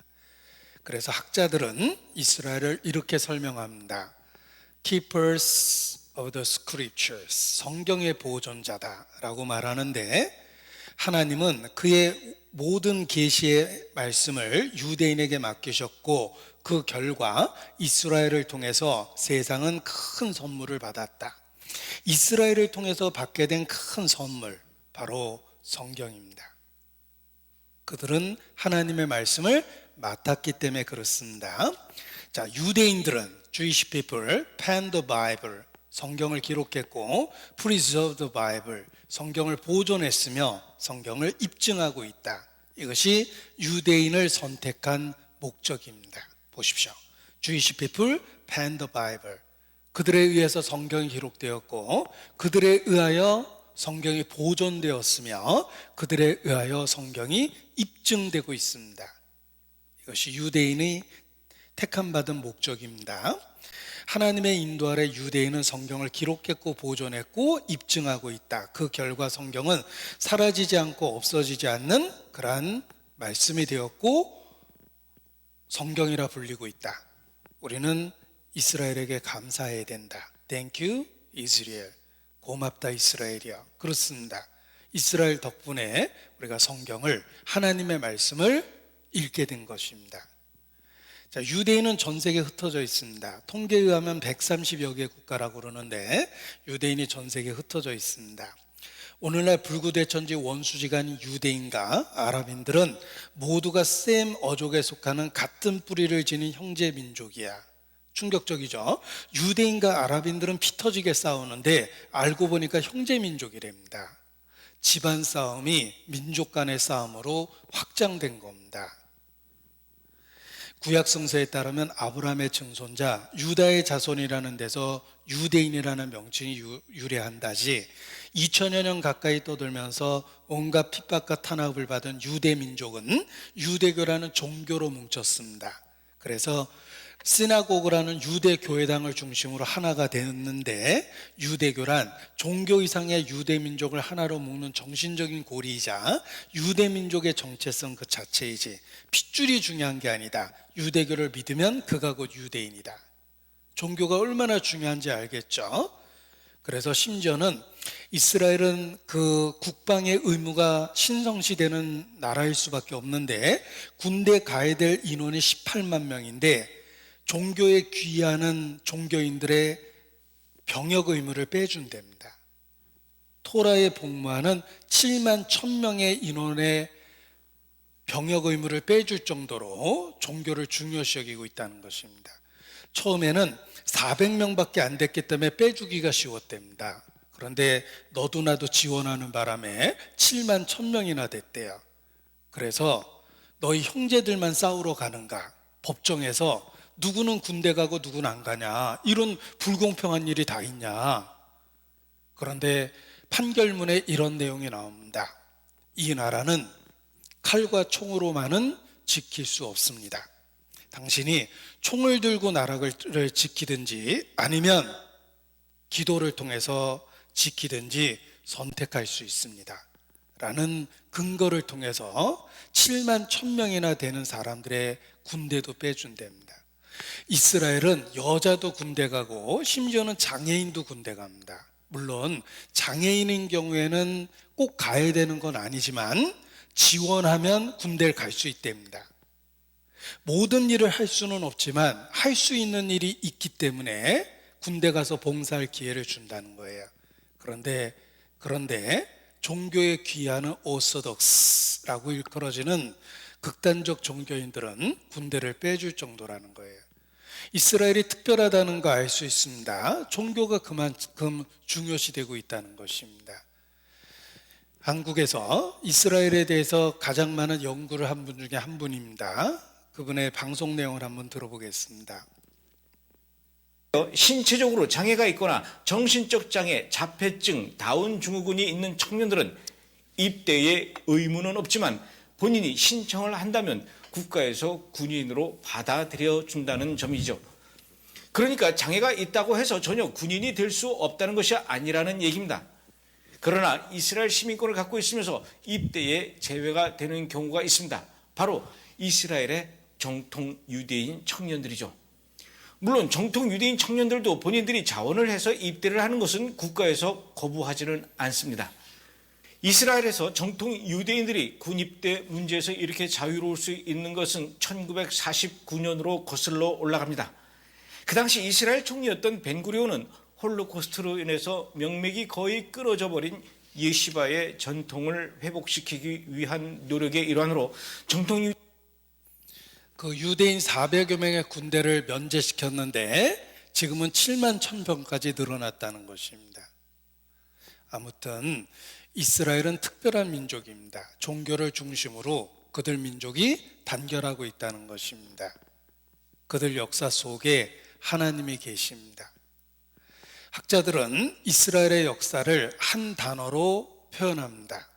그래서 학자들은 이스라엘을 이렇게 설명합니다. Keepers of the Scriptures, 성경의 보존자다라고 말하는데, 하나님은 그의 모든 계시의 말씀을 유대인에게 맡기셨고 그 결과 이스라엘을 통해서 세상은 큰 선물을 받았다. 이스라엘을 통해서 받게 된 큰 선물, 바로 성경입니다. 그들은 하나님의 말씀을 맡았기 때문에 그렇습니다. 자, 유대인들은 Jewish people penned the Bible, 성경을 기록했고 preserved the Bible, 성경을 보존했으며 성경을 입증하고 있다. 이것이 유대인을 선택한 목적입니다. 보십시오. Jewish people penned the Bible, 그들에 의해서 성경이 기록되었고 그들에 의하여 성경이 보존되었으며 그들에 의하여 성경이 입증되고 있습니다. 이것이 유대인이 택함받은 목적입니다. 하나님의 인도 아래 유대인은 성경을 기록했고 보존했고 입증하고 있다. 그 결과 성경은 사라지지 않고 없어지지 않는 그러한 말씀이 되었고 성경이라 불리고 있다. 우리는 이스라엘에게 감사해야 된다. Thank you, Israel. 고맙다, 이스라엘이야. 그렇습니다. 이스라엘 덕분에 우리가 성경을, 하나님의 말씀을 읽게 된 것입니다. 자, 유대인은 전 세계에 흩어져 있습니다. 통계에 의하면 130여 개 국가라고 그러는데 유대인이 전 세계에 흩어져 있습니다. 오늘날 불구대천지 원수지간 유대인과 아랍인들은 모두가 셈 어족에 속하는 같은 뿌리를 지닌 형제 민족이야. 충격적이죠. 유대인과 아랍인들은 피 터지게 싸우는데 알고 보니까 형제 민족이랍니다. 집안 싸움이 민족 간의 싸움으로 확장된 겁니다. 구약 성서에 따르면 아브라함의 증손자 유다의 자손이라는 데서 유대인이라는 명칭이 유래한다지 2000여 년 가까이 떠들면서 온갖 핍박과 탄압을 받은 유대 민족은 유대교라는 종교로 뭉쳤습니다. 그래서 시나고그라는 유대 교회당을 중심으로 하나가 되었는데 유대교란 종교 이상의 유대 민족을 하나로 묶는 정신적인 고리이자 유대 민족의 정체성 그 자체이지 핏줄이 중요한 게 아니다. 유대교를 믿으면 그가 곧 유대인이다. 종교가 얼마나 중요한지 알겠죠? 그래서 심지어는 이스라엘은 그 국방의 의무가 신성시되는 나라일 수밖에 없는데 군대 가야 될 인원이 18만 명인데 종교에 귀하는 종교인들의 병역 의무를 빼준답니다. 토라에 복무하는 7만 1000명의 인원의 병역 의무를 빼줄 정도로 종교를 중요시 여기고 있다는 것입니다. 처음에는 400명밖에 안 됐기 때문에 빼주기가 쉬웠답니다. 그런데 너도 나도 지원하는 바람에 7만 1000명이나 됐대요. 그래서 너희 형제들만 싸우러 가는가? 법정에서 누구는 군대 가고 누구는 안 가냐, 이런 불공평한 일이 다 있냐. 그런데 판결문에 이런 내용이 나옵니다. 이 나라는 칼과 총으로만은 지킬 수 없습니다. 당신이 총을 들고 나라를 지키든지 아니면 기도를 통해서 지키든지 선택할 수 있습니다. 라는 근거를 통해서 7만 1000명이나 되는 사람들의 군대도 빼준답니다. 이스라엘은 여자도 군대 가고 심지어는 장애인도 군대 갑니다. 물론 장애인인 경우에는 꼭 가야 되는 건 아니지만 지원하면 군대를 갈 수 있답니다. 모든 일을 할 수는 없지만 할 수 있는 일이 있기 때문에 군대 가서 봉사할 기회를 준다는 거예요. 그런데 종교에 귀하는 오소독스라고 일컬어지는 극단적 종교인들은 군대를 빼줄 정도라는 거예요. 이스라엘이 특별하다는 거 알 수 있습니다. 종교가 그만큼 중요시되고 있다는 것입니다. 한국에서 이스라엘에 대해서 가장 많은 연구를 한 분 중에 한 분입니다. 그분의 방송 내용을 한번 들어보겠습니다. 신체적으로 장애가 있거나 정신적 장애, 자폐증, 다운 증후군이 있는 청년들은 입대에 의무는 없지만 본인이 신청을 한다면 국가에서 군인으로 받아들여 준다는 점이죠. 그러니까 장애가 있다고 해서 전혀 군인이 될 수 없다는 것이 아니라는 얘기입니다. 그러나 이스라엘 시민권을 갖고 있으면서 입대에 제외가 되는 경우가 있습니다. 바로 이스라엘의 정통 유대인 청년들이죠. 물론 정통 유대인 청년들도 본인들이 자원을 해서 입대를 하는 것은 국가에서 거부하지는 않습니다. 이스라엘에서 정통 유대인들이 군입대 문제에서 이렇게 자유로울 수 있는 것은 1949년으로 거슬러 올라갑니다. 그 당시 이스라엘 총리였던 벤구리온은 홀로코스트로 인해서 명맥이 거의 끊어져 버린 예시바의 전통을 회복시키기 위한 노력의 일환으로 정통 그 유대인 400여 명의 군대를 면제시켰는데 지금은 7만 1,000명까지 늘어났다는 것입니다. 아무튼 이스라엘은 특별한 민족입니다. 종교를 중심으로 그들 민족이 단결하고 있다는 것입니다. 그들 역사 속에 하나님이 계십니다. 학자들은 이스라엘의 역사를 한 단어로 표현합니다.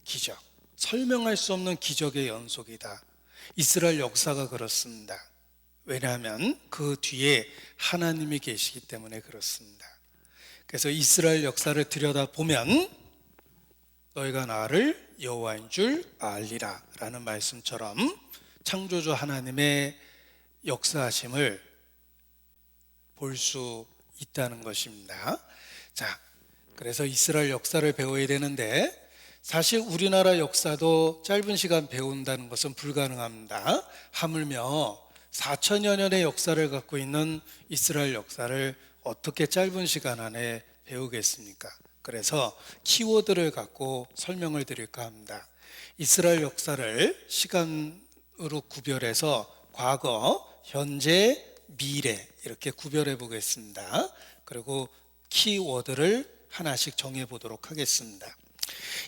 기적. 설명할 수 없는 기적의 연속이다. 이스라엘 역사가 그렇습니다. 왜냐하면 그 뒤에 하나님이 계시기 때문에 그렇습니다. 그래서 이스라엘 역사를 들여다보면 너희가 나를 여호와인 줄 알리라 라는 말씀처럼 창조주 하나님의 역사하심을 볼 수 있다는 것입니다. 자, 그래서 이스라엘 역사를 배워야 되는데 사실 우리나라 역사도 짧은 시간 배운다는 것은 불가능합니다. 하물며 4천여 년의 역사를 갖고 있는 이스라엘 역사를 어떻게 짧은 시간 안에 배우겠습니까? 그래서 키워드를 갖고 설명을 드릴까 합니다. 이스라엘 역사를 시간으로 구별해서 과거, 현재, 미래 이렇게 구별해 보겠습니다. 그리고 키워드를 하나씩 정해 보도록 하겠습니다.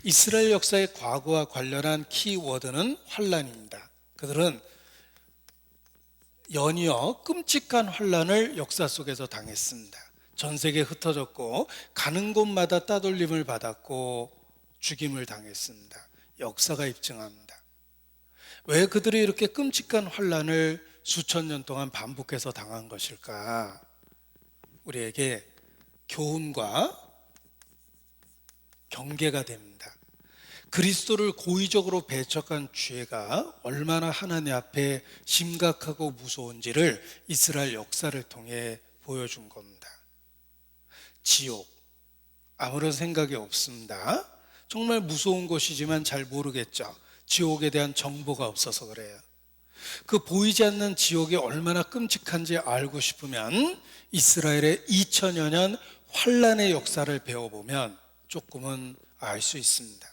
이스라엘 역사의 과거와 관련한 키워드는 환란입니다. 그들은 연이어 끔찍한 환란을 역사 속에서 당했습니다. 전 세계에 흩어졌고 가는 곳마다 따돌림을 받았고 죽임을 당했습니다. 역사가 입증합니다. 왜 그들이 이렇게 끔찍한 환란을 수천 년 동안 반복해서 당한 것일까? 우리에게 교훈과 경계가 됩니다. 그리스도를 고의적으로 배척한 죄가 얼마나 하나님 앞에 심각하고 무서운지를 이스라엘 역사를 통해 보여준 겁니다. 지옥, 아무런 생각이 없습니다. 정말 무서운 곳이지만 잘 모르겠죠. 지옥에 대한 정보가 없어서 그래요. 그 보이지 않는 지옥이 얼마나 끔찍한지 알고 싶으면 이스라엘의 2000여 년 환란의 역사를 배워보면 조금은 알 수 있습니다.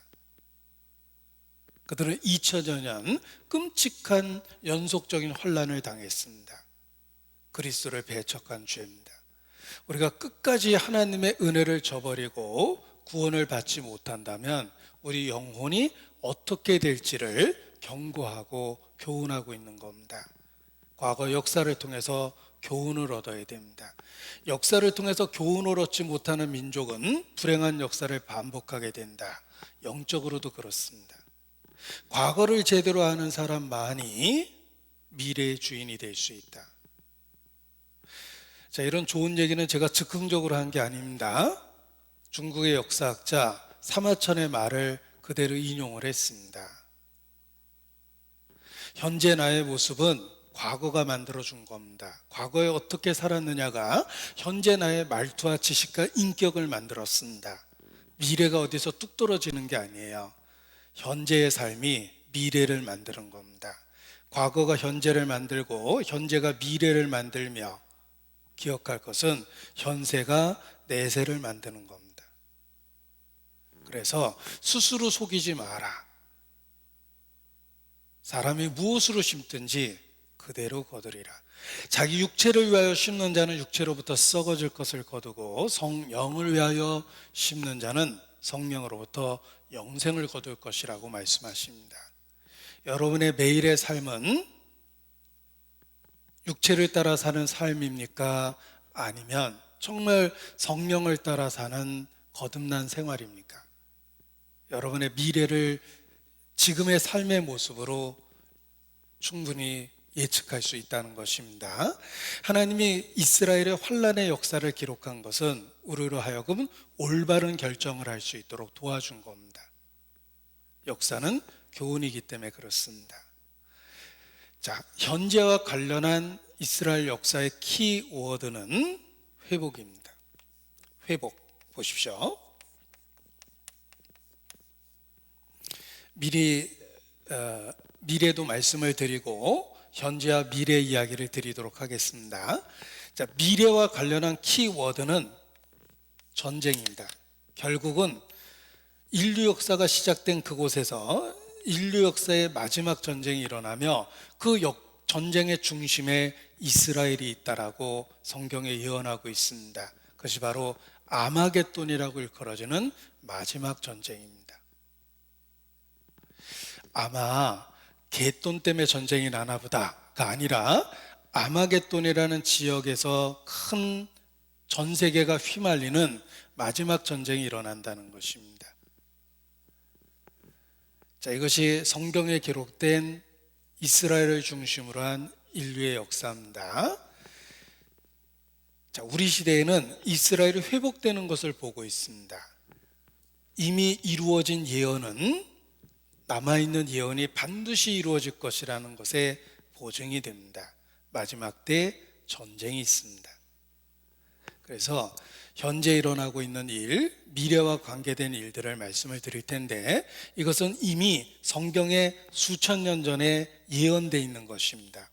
그들은 2000여 년 끔찍한 연속적인 환란을 당했습니다. 그리스도를 배척한 죄입니다. 우리가 끝까지 하나님의 은혜를 저버리고 구원을 받지 못한다면 우리 영혼이 어떻게 될지를 경고하고 교훈하고 있는 겁니다. 과거 역사를 통해서 교훈을 얻어야 됩니다. 역사를 통해서 교훈을 얻지 못하는 민족은 불행한 역사를 반복하게 된다. 영적으로도 그렇습니다. 과거를 제대로 아는 사람만이 미래의 주인이 될 수 있다. 자, 이런 좋은 얘기는 제가 즉흥적으로 한 게 아닙니다. 중국의 역사학자 사마천의 말을 그대로 인용을 했습니다. 현재 나의 모습은 과거가 만들어준 겁니다. 과거에 어떻게 살았느냐가 현재 나의 말투와 지식과 인격을 만들었습니다. 미래가 어디서 뚝 떨어지는 게 아니에요. 현재의 삶이 미래를 만드는 겁니다. 과거가 현재를 만들고 현재가 미래를 만들며 기억할 것은 현세가 내세를 만드는 겁니다. 그래서 스스로 속이지 마라. 사람이 무엇으로 심든지 그대로 거두리라. 자기 육체를 위하여 심는 자는 육체로부터 썩어질 것을 거두고 성령을 위하여 심는 자는 성령으로부터 영생을 거둘 것이라고 말씀하십니다. 여러분의 매일의 삶은 육체를 따라 사는 삶입니까? 아니면 정말 성령을 따라 사는 거듭난 생활입니까? 여러분의 미래를 지금의 삶의 모습으로 충분히 예측할 수 있다는 것입니다. 하나님이 이스라엘의 환란의 역사를 기록한 것은 우리로 하여금 올바른 결정을 할 수 있도록 도와준 겁니다. 역사는 교훈이기 때문에 그렇습니다. 자, 현재와 관련한 이스라엘 역사의 키워드는 회복입니다. 회복 보십시오. 미래도 말씀을 드리고 현재와 미래 이야기를 드리도록 하겠습니다. 자, 미래와 관련한 키워드는 전쟁입니다. 결국은 인류 역사가 시작된 그곳에서 인류 역사의 마지막 전쟁이 일어나며 그 전쟁의 중심에 이스라엘이 있다라고 성경에 예언하고 있습니다. 그것이 바로 아마겟돈이라고 일컬어지는 마지막 전쟁입니다. 아마 겟돈 때문에 전쟁이 나나 보다가 아니라 아마겟돈이라는 지역에서 큰 전 세계가 휘말리는 마지막 전쟁이 일어난다는 것입니다. 자, 이것이 성경에 기록된 이스라엘을 중심으로 한 인류의 역사입니다. 자, 우리 시대에는 이스라엘이 회복되는 것을 보고 있습니다. 이미 이루어진 예언은 남아있는 예언이 반드시 이루어질 것이라는 것에 보증이 됩니다. 마지막 때 전쟁이 있습니다. 그래서 현재 일어나고 있는 일, 미래와 관계된 일들을 말씀을 드릴 텐데 이것은 이미 성경에 수천 년 전에 예언되어 있는 것입니다.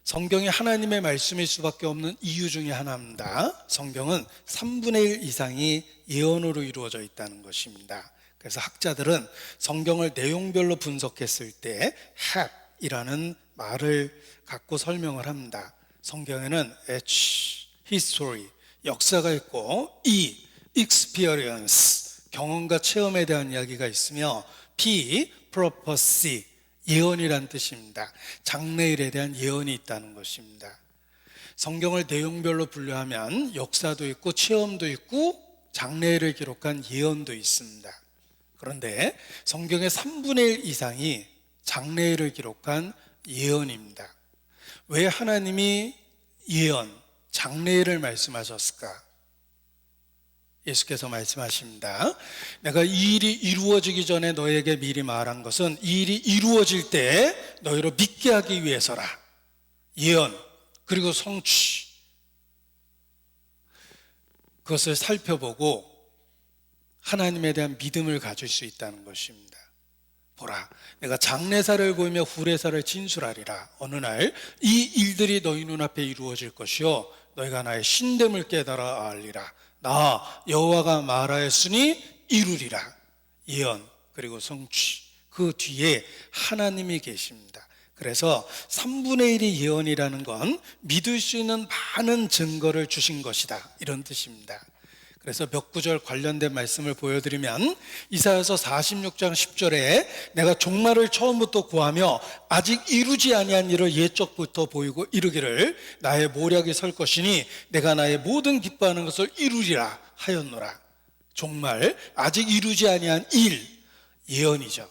성경이 하나님의 말씀일 수밖에 없는 이유 중에 하나입니다. 성경은 3분의 1 이상이 예언으로 이루어져 있다는 것입니다. 그래서 학자들은 성경을 내용별로 분석했을 때 hab이라는 말을 갖고 설명을 합니다. 성경에는 H, history, 역사가 있고 E, experience, 경험과 체험에 대한 이야기가 있으며 P, prophecy, 예언이란 뜻입니다. 장래일에 대한 예언이 있다는 것입니다. 성경을 내용별로 분류하면 역사도 있고 체험도 있고 장래일을 기록한 예언도 있습니다. 그런데 성경의 3분의 1 이상이 장래일을 기록한 예언입니다. 왜 하나님이 예언, 장래일을 말씀하셨을까? 예수께서 말씀하십니다. 내가 이 일이 이루어지기 전에 너에게 미리 말한 것은 이 일이 이루어질 때 너희로 믿게 하기 위해서라. 예언, 그리고 성취. 그것을 살펴보고 하나님에 대한 믿음을 가질 수 있다는 것입니다. 보라, 내가 장래사를 보이며 후래사를 진술하리라. 어느 날 이 일들이 너희 눈앞에 이루어질 것이요 너희가 나의 신됨을 깨달아 알리라. 나 여호와가 말하였으니 이루리라. 예언 그리고 성취, 그 뒤에 하나님이 계십니다. 그래서 3분의 1이 예언이라는 건 믿을 수 있는 많은 증거를 주신 것이다, 이런 뜻입니다. 그래서 몇 구절 관련된 말씀을 보여드리면 이사야서 46장 10절에 내가 종말을 처음부터 구하며 아직 이루지 아니한 일을 옛적부터 보이고 이르기를 나의 모략이 설 것이니 내가 나의 모든 기뻐하는 것을 이루리라 하였노라. 종말, 아직 이루지 아니한 일, 예언이죠.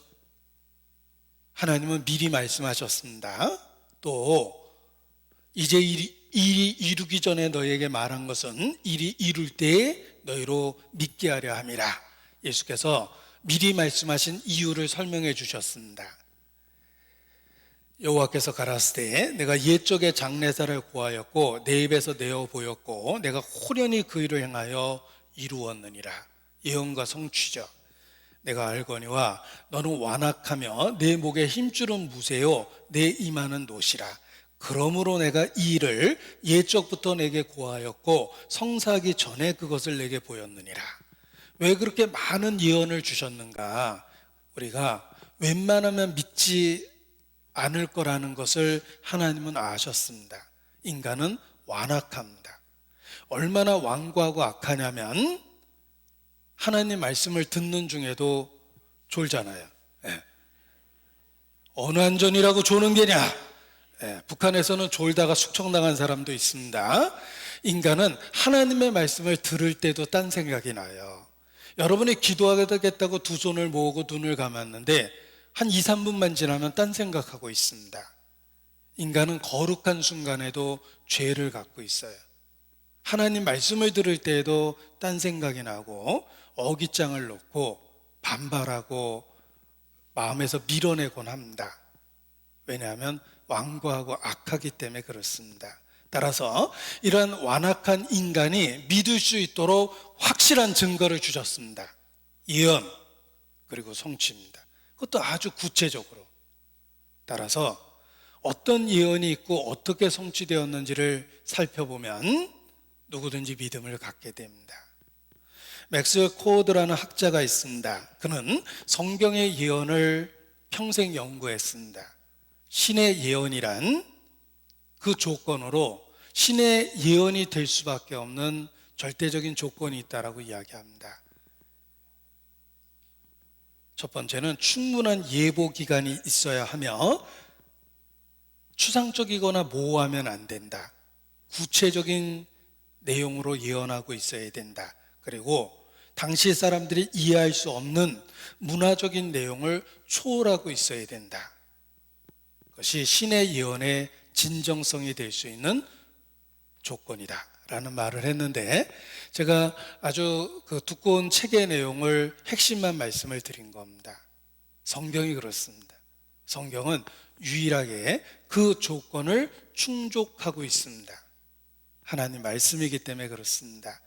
하나님은 미리 말씀하셨습니다. 또 이제 일이 이루기 전에 너희에게 말한 것은 일이 이룰 때에 너희로 믿게 하려 함이라. 예수께서 미리 말씀하신 이유를 설명해 주셨습니다. 여호와께서 가라사대 내가 옛적에 장래사를 구하였고 내 입에서 내어 보였고 내가 호련히 그 일을 행하여 이루었느니라. 예언과 성취죠. 내가 알거니와 너는 완악하며 내 목에 힘줄은 무쇠요 내 이마는 노시라. 그러므로 내가 이 일을 옛적부터 내게 고하였고 성사하기 전에 그것을 내게 보였느니라. 왜 그렇게 많은 예언을 주셨는가? 우리가 웬만하면 믿지 않을 거라는 것을 하나님은 아셨습니다. 인간은 완악합니다. 얼마나 완고하고 악하냐면 하나님 말씀을 듣는 중에도 졸잖아요. 어느 안전이라고 조는 게냐? 북한에서는 졸다가 숙청당한 사람도 있습니다. 인간은 하나님의 말씀을 들을 때도 딴 생각이 나요. 여러분이 기도하겠다고 두 손을 모으고 눈을 감았는데 한 2, 3분만 지나면 딴 생각하고 있습니다. 인간은 거룩한 순간에도 죄를 갖고 있어요. 하나님 말씀을 들을 때에도 딴 생각이 나고 어깃장을 놓고 반발하고 마음에서 밀어내곤 합니다. 왜냐하면 완고하고 악하기 때문에 그렇습니다. 따라서 이러한 완악한 인간이 믿을 수 있도록 확실한 증거를 주셨습니다. 예언 그리고 성취입니다. 그것도 아주 구체적으로. 따라서 어떤 예언이 있고 어떻게 성취되었는지를 살펴보면 누구든지 믿음을 갖게 됩니다. 맥스웰 코어드라는 학자가 있습니다. 그는 성경의 예언을 평생 연구했습니다. 신의 예언이란 그 조건으로 신의 예언이 될 수밖에 없는 절대적인 조건이 있다라고 이야기합니다. 첫 번째는 충분한 예보 기간이 있어야 하며 추상적이거나 모호하면 안 된다. 구체적인 내용으로 예언하고 있어야 된다. 그리고 당시 사람들이 이해할 수 없는 문화적인 내용을 초월하고 있어야 된다. 그것이 신의 예언의 진정성이 될 수 있는 조건이다 라는 말을 했는데, 제가 아주 그 두꺼운 책의 내용을 핵심만 말씀을 드린 겁니다. 성경이 그렇습니다. 성경은 유일하게 그 조건을 충족하고 있습니다. 하나님 말씀이기 때문에 그렇습니다.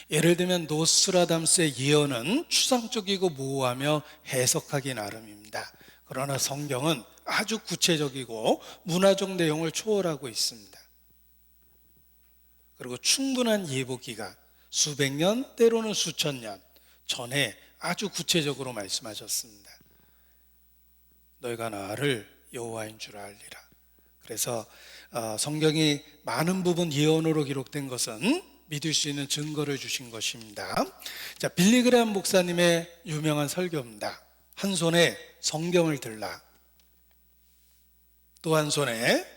예를 들면 노스트라담스의 예언은 추상적이고 모호하며 해석하기 나름입니다. 그러나 성경은 아주 구체적이고 문화적 내용을 초월하고 있습니다. 그리고 충분한 예보 기간, 수백 년 때로는 수천 년 전에 아주 구체적으로 말씀하셨습니다. 너희가 나를 여호와인 줄 알리라. 그래서 성경이 많은 부분 예언으로 기록된 것은 믿을 수 있는 증거를 주신 것입니다. 자, 빌리그레함 목사님의 유명한 설교입니다. 한 손에 성경을 들라, 또 한 손에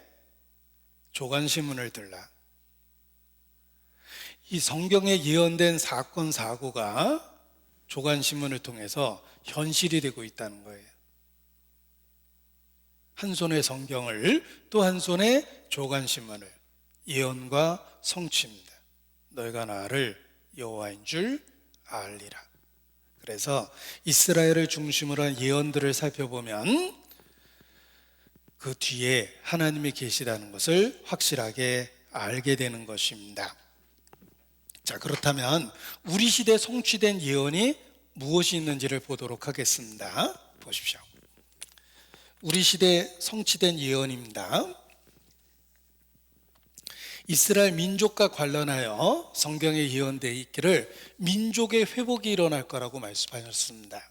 조간신문을 들라. 이 성경에 예언된 사건 사고가 조간신문을 통해서 현실이 되고 있다는 거예요. 한 손에 성경을, 또 한 손에 조간신문을. 예언과 성취입니다. 너희가 나를 여호와인 줄 알리라. 그래서 이스라엘을 중심으로 한 예언들을 살펴보면 그 뒤에 하나님이 계시다는 것을 확실하게 알게 되는 것입니다. 자, 그렇다면 우리 시대에 성취된 예언이 무엇이 있는지를 보도록 하겠습니다. 보십시오. 우리 시대에 성취된 예언입니다. 이스라엘 민족과 관련하여 성경에 예언되어 있기를 민족의 회복이 일어날 거라고 말씀하셨습니다.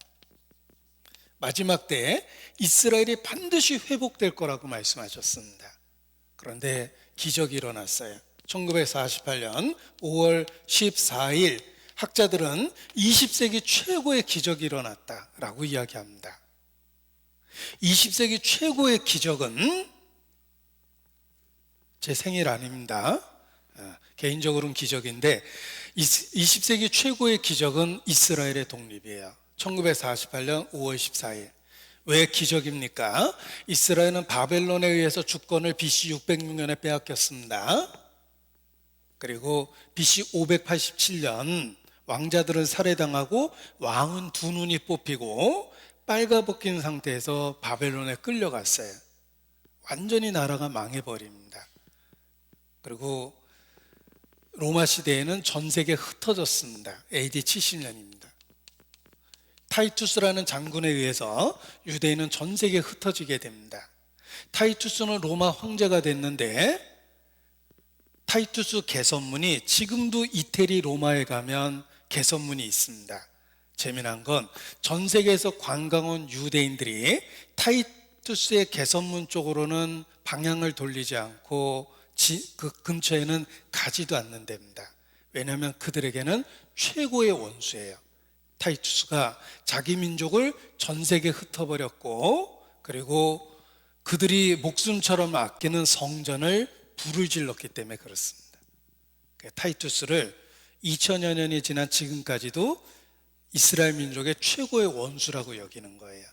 마지막 때에 이스라엘이 반드시 회복될 거라고 말씀하셨습니다. 그런데 기적이 일어났어요. 1948년 5월 14일 학자들은 20세기 최고의 기적이 일어났다라고 이야기합니다. 20세기 최고의 기적은 제 생일 아닙니다. 개인적으로는 기적인데 20세기 최고의 기적은 이스라엘의 독립이에요. 1948년 5월 14일. 왜 기적입니까? 이스라엘은 바벨론에 의해서 주권을 BC 606년에 빼앗겼습니다. 그리고 BC 587년 왕자들은 살해당하고 왕은 두 눈이 뽑히고 빨가벗긴 상태에서 바벨론에 끌려갔어요. 완전히 나라가 망해버립니다. 그리고 로마 시대에는 전 세계에 흩어졌습니다. AD 70년입니다. 타이투스라는 장군에 의해서 유대인은 전 세계에 흩어지게 됩니다. 타이투스는 로마 황제가 됐는데 타이투스 개선문이 지금도 이태리 로마에 가면 개선문이 있습니다. 재미난 건 전 세계에서 관광 온 유대인들이 타이투스의 개선문 쪽으로는 방향을 돌리지 않고 그 근처에는 가지도 않는 데입니다. 왜냐하면 그들에게는 최고의 원수예요. 타이투스가 자기 민족을 전 세계에 흩어버렸고, 그리고 그들이 목숨처럼 아끼는 성전을 불을 질렀기 때문에 그렇습니다. 타이투스를 2000여 년이 지난 지금까지도 이스라엘 민족의 최고의 원수라고 여기는 거예요.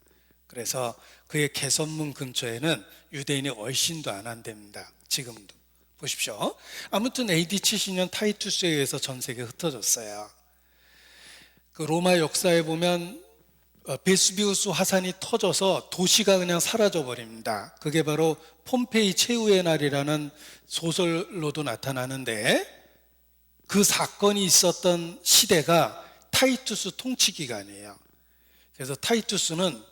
그래서 그의 개선문 근처에는 유대인이 얼씬도 안 한답니다. 지금도. 보십시오. 아무튼 AD 70년 타이투스에 의해서 전 세계에 흩어졌어요. 그 로마 역사에 보면 베수비우스 화산이 터져서 도시가 그냥 사라져 버립니다. 그게 바로 폼페이 최후의 날이라는 소설로도 나타나는데, 그 사건이 있었던 시대가 타이투스 통치 기간이에요. 그래서 타이투스는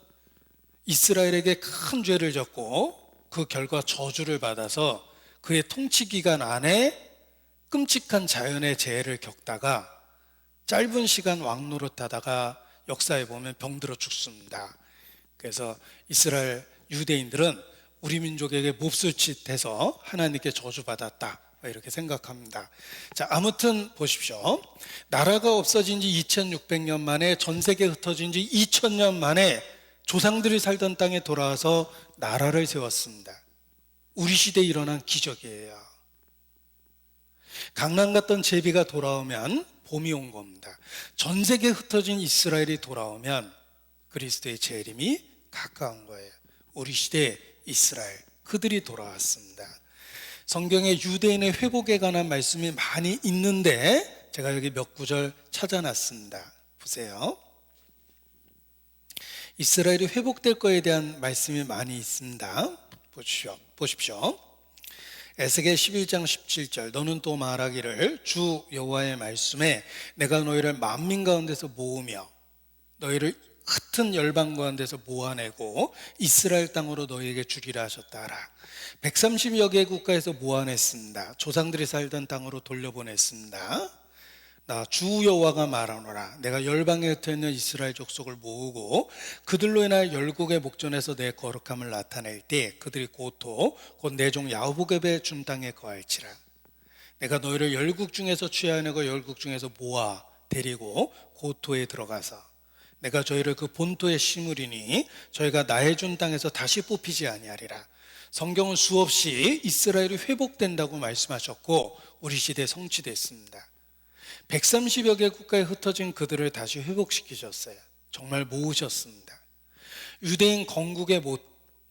이스라엘에게 큰 죄를 졌고 그 결과 저주를 받아서 그의 통치 기간 안에 끔찍한 자연의 재해를 겪다가 짧은 시간 왕노릇하다가 역사에 보면 병들어 죽습니다. 그래서 이스라엘 유대인들은 우리 민족에게 몹쓸 짓 해서 하나님께 저주받았다 이렇게 생각합니다. 자, 아무튼 보십시오. 나라가 없어진 지 2600년 만에, 전 세계에 흩어진 지 2000년 만에 조상들이 살던 땅에 돌아와서 나라를 세웠습니다. 우리 시대에 일어난 기적이에요. 강남 갔던 제비가 돌아오면 봄이 온 겁니다. 전 세계에 흩어진 이스라엘이 돌아오면 그리스도의 재림이 가까운 거예요. 우리 시대의 이스라엘, 그들이 돌아왔습니다. 성경에 유대인의 회복에 관한 말씀이 많이 있는데 제가 여기 몇 구절 찾아놨습니다. 보세요. 이스라엘이 회복될 거에 대한 말씀이 많이 있습니다. 보십시오. 에스겔 11장 17절, 너는 또 말하기를 주 여호와의 말씀에 내가 너희를 만민 가운데서 모으며 너희를 흩은 열방 가운데서 모아내고 이스라엘 땅으로 너희에게 주리라 하셨다 하라. 130여 개 국가에서 모아냈습니다. 조상들이 살던 땅으로 돌려보냈습니다. 나 주 여호와가 말하노라. 내가 열방에 흩어있는 이스라엘 족속을 모으고 그들로 인하여 열국의 목전에서 내 거룩함을 나타낼 때 그들이 고토 곧 내 종 야곱의 준 땅에 거할지라. 내가 너희를 열국 중에서 취하내고 열국 중에서 모아 데리고 고토에 들어가서 내가 저희를 그 본토에 심으리니 저희가 나의 준 땅에서 다시 뽑히지 아니하리라. 성경은 수없이 이스라엘이 회복된다고 말씀하셨고 우리 시대에 성취됐습니다. 130여 개 국가에 흩어진 그들을 다시 회복시키셨어요. 정말 모으셨습니다. 유대인 건국의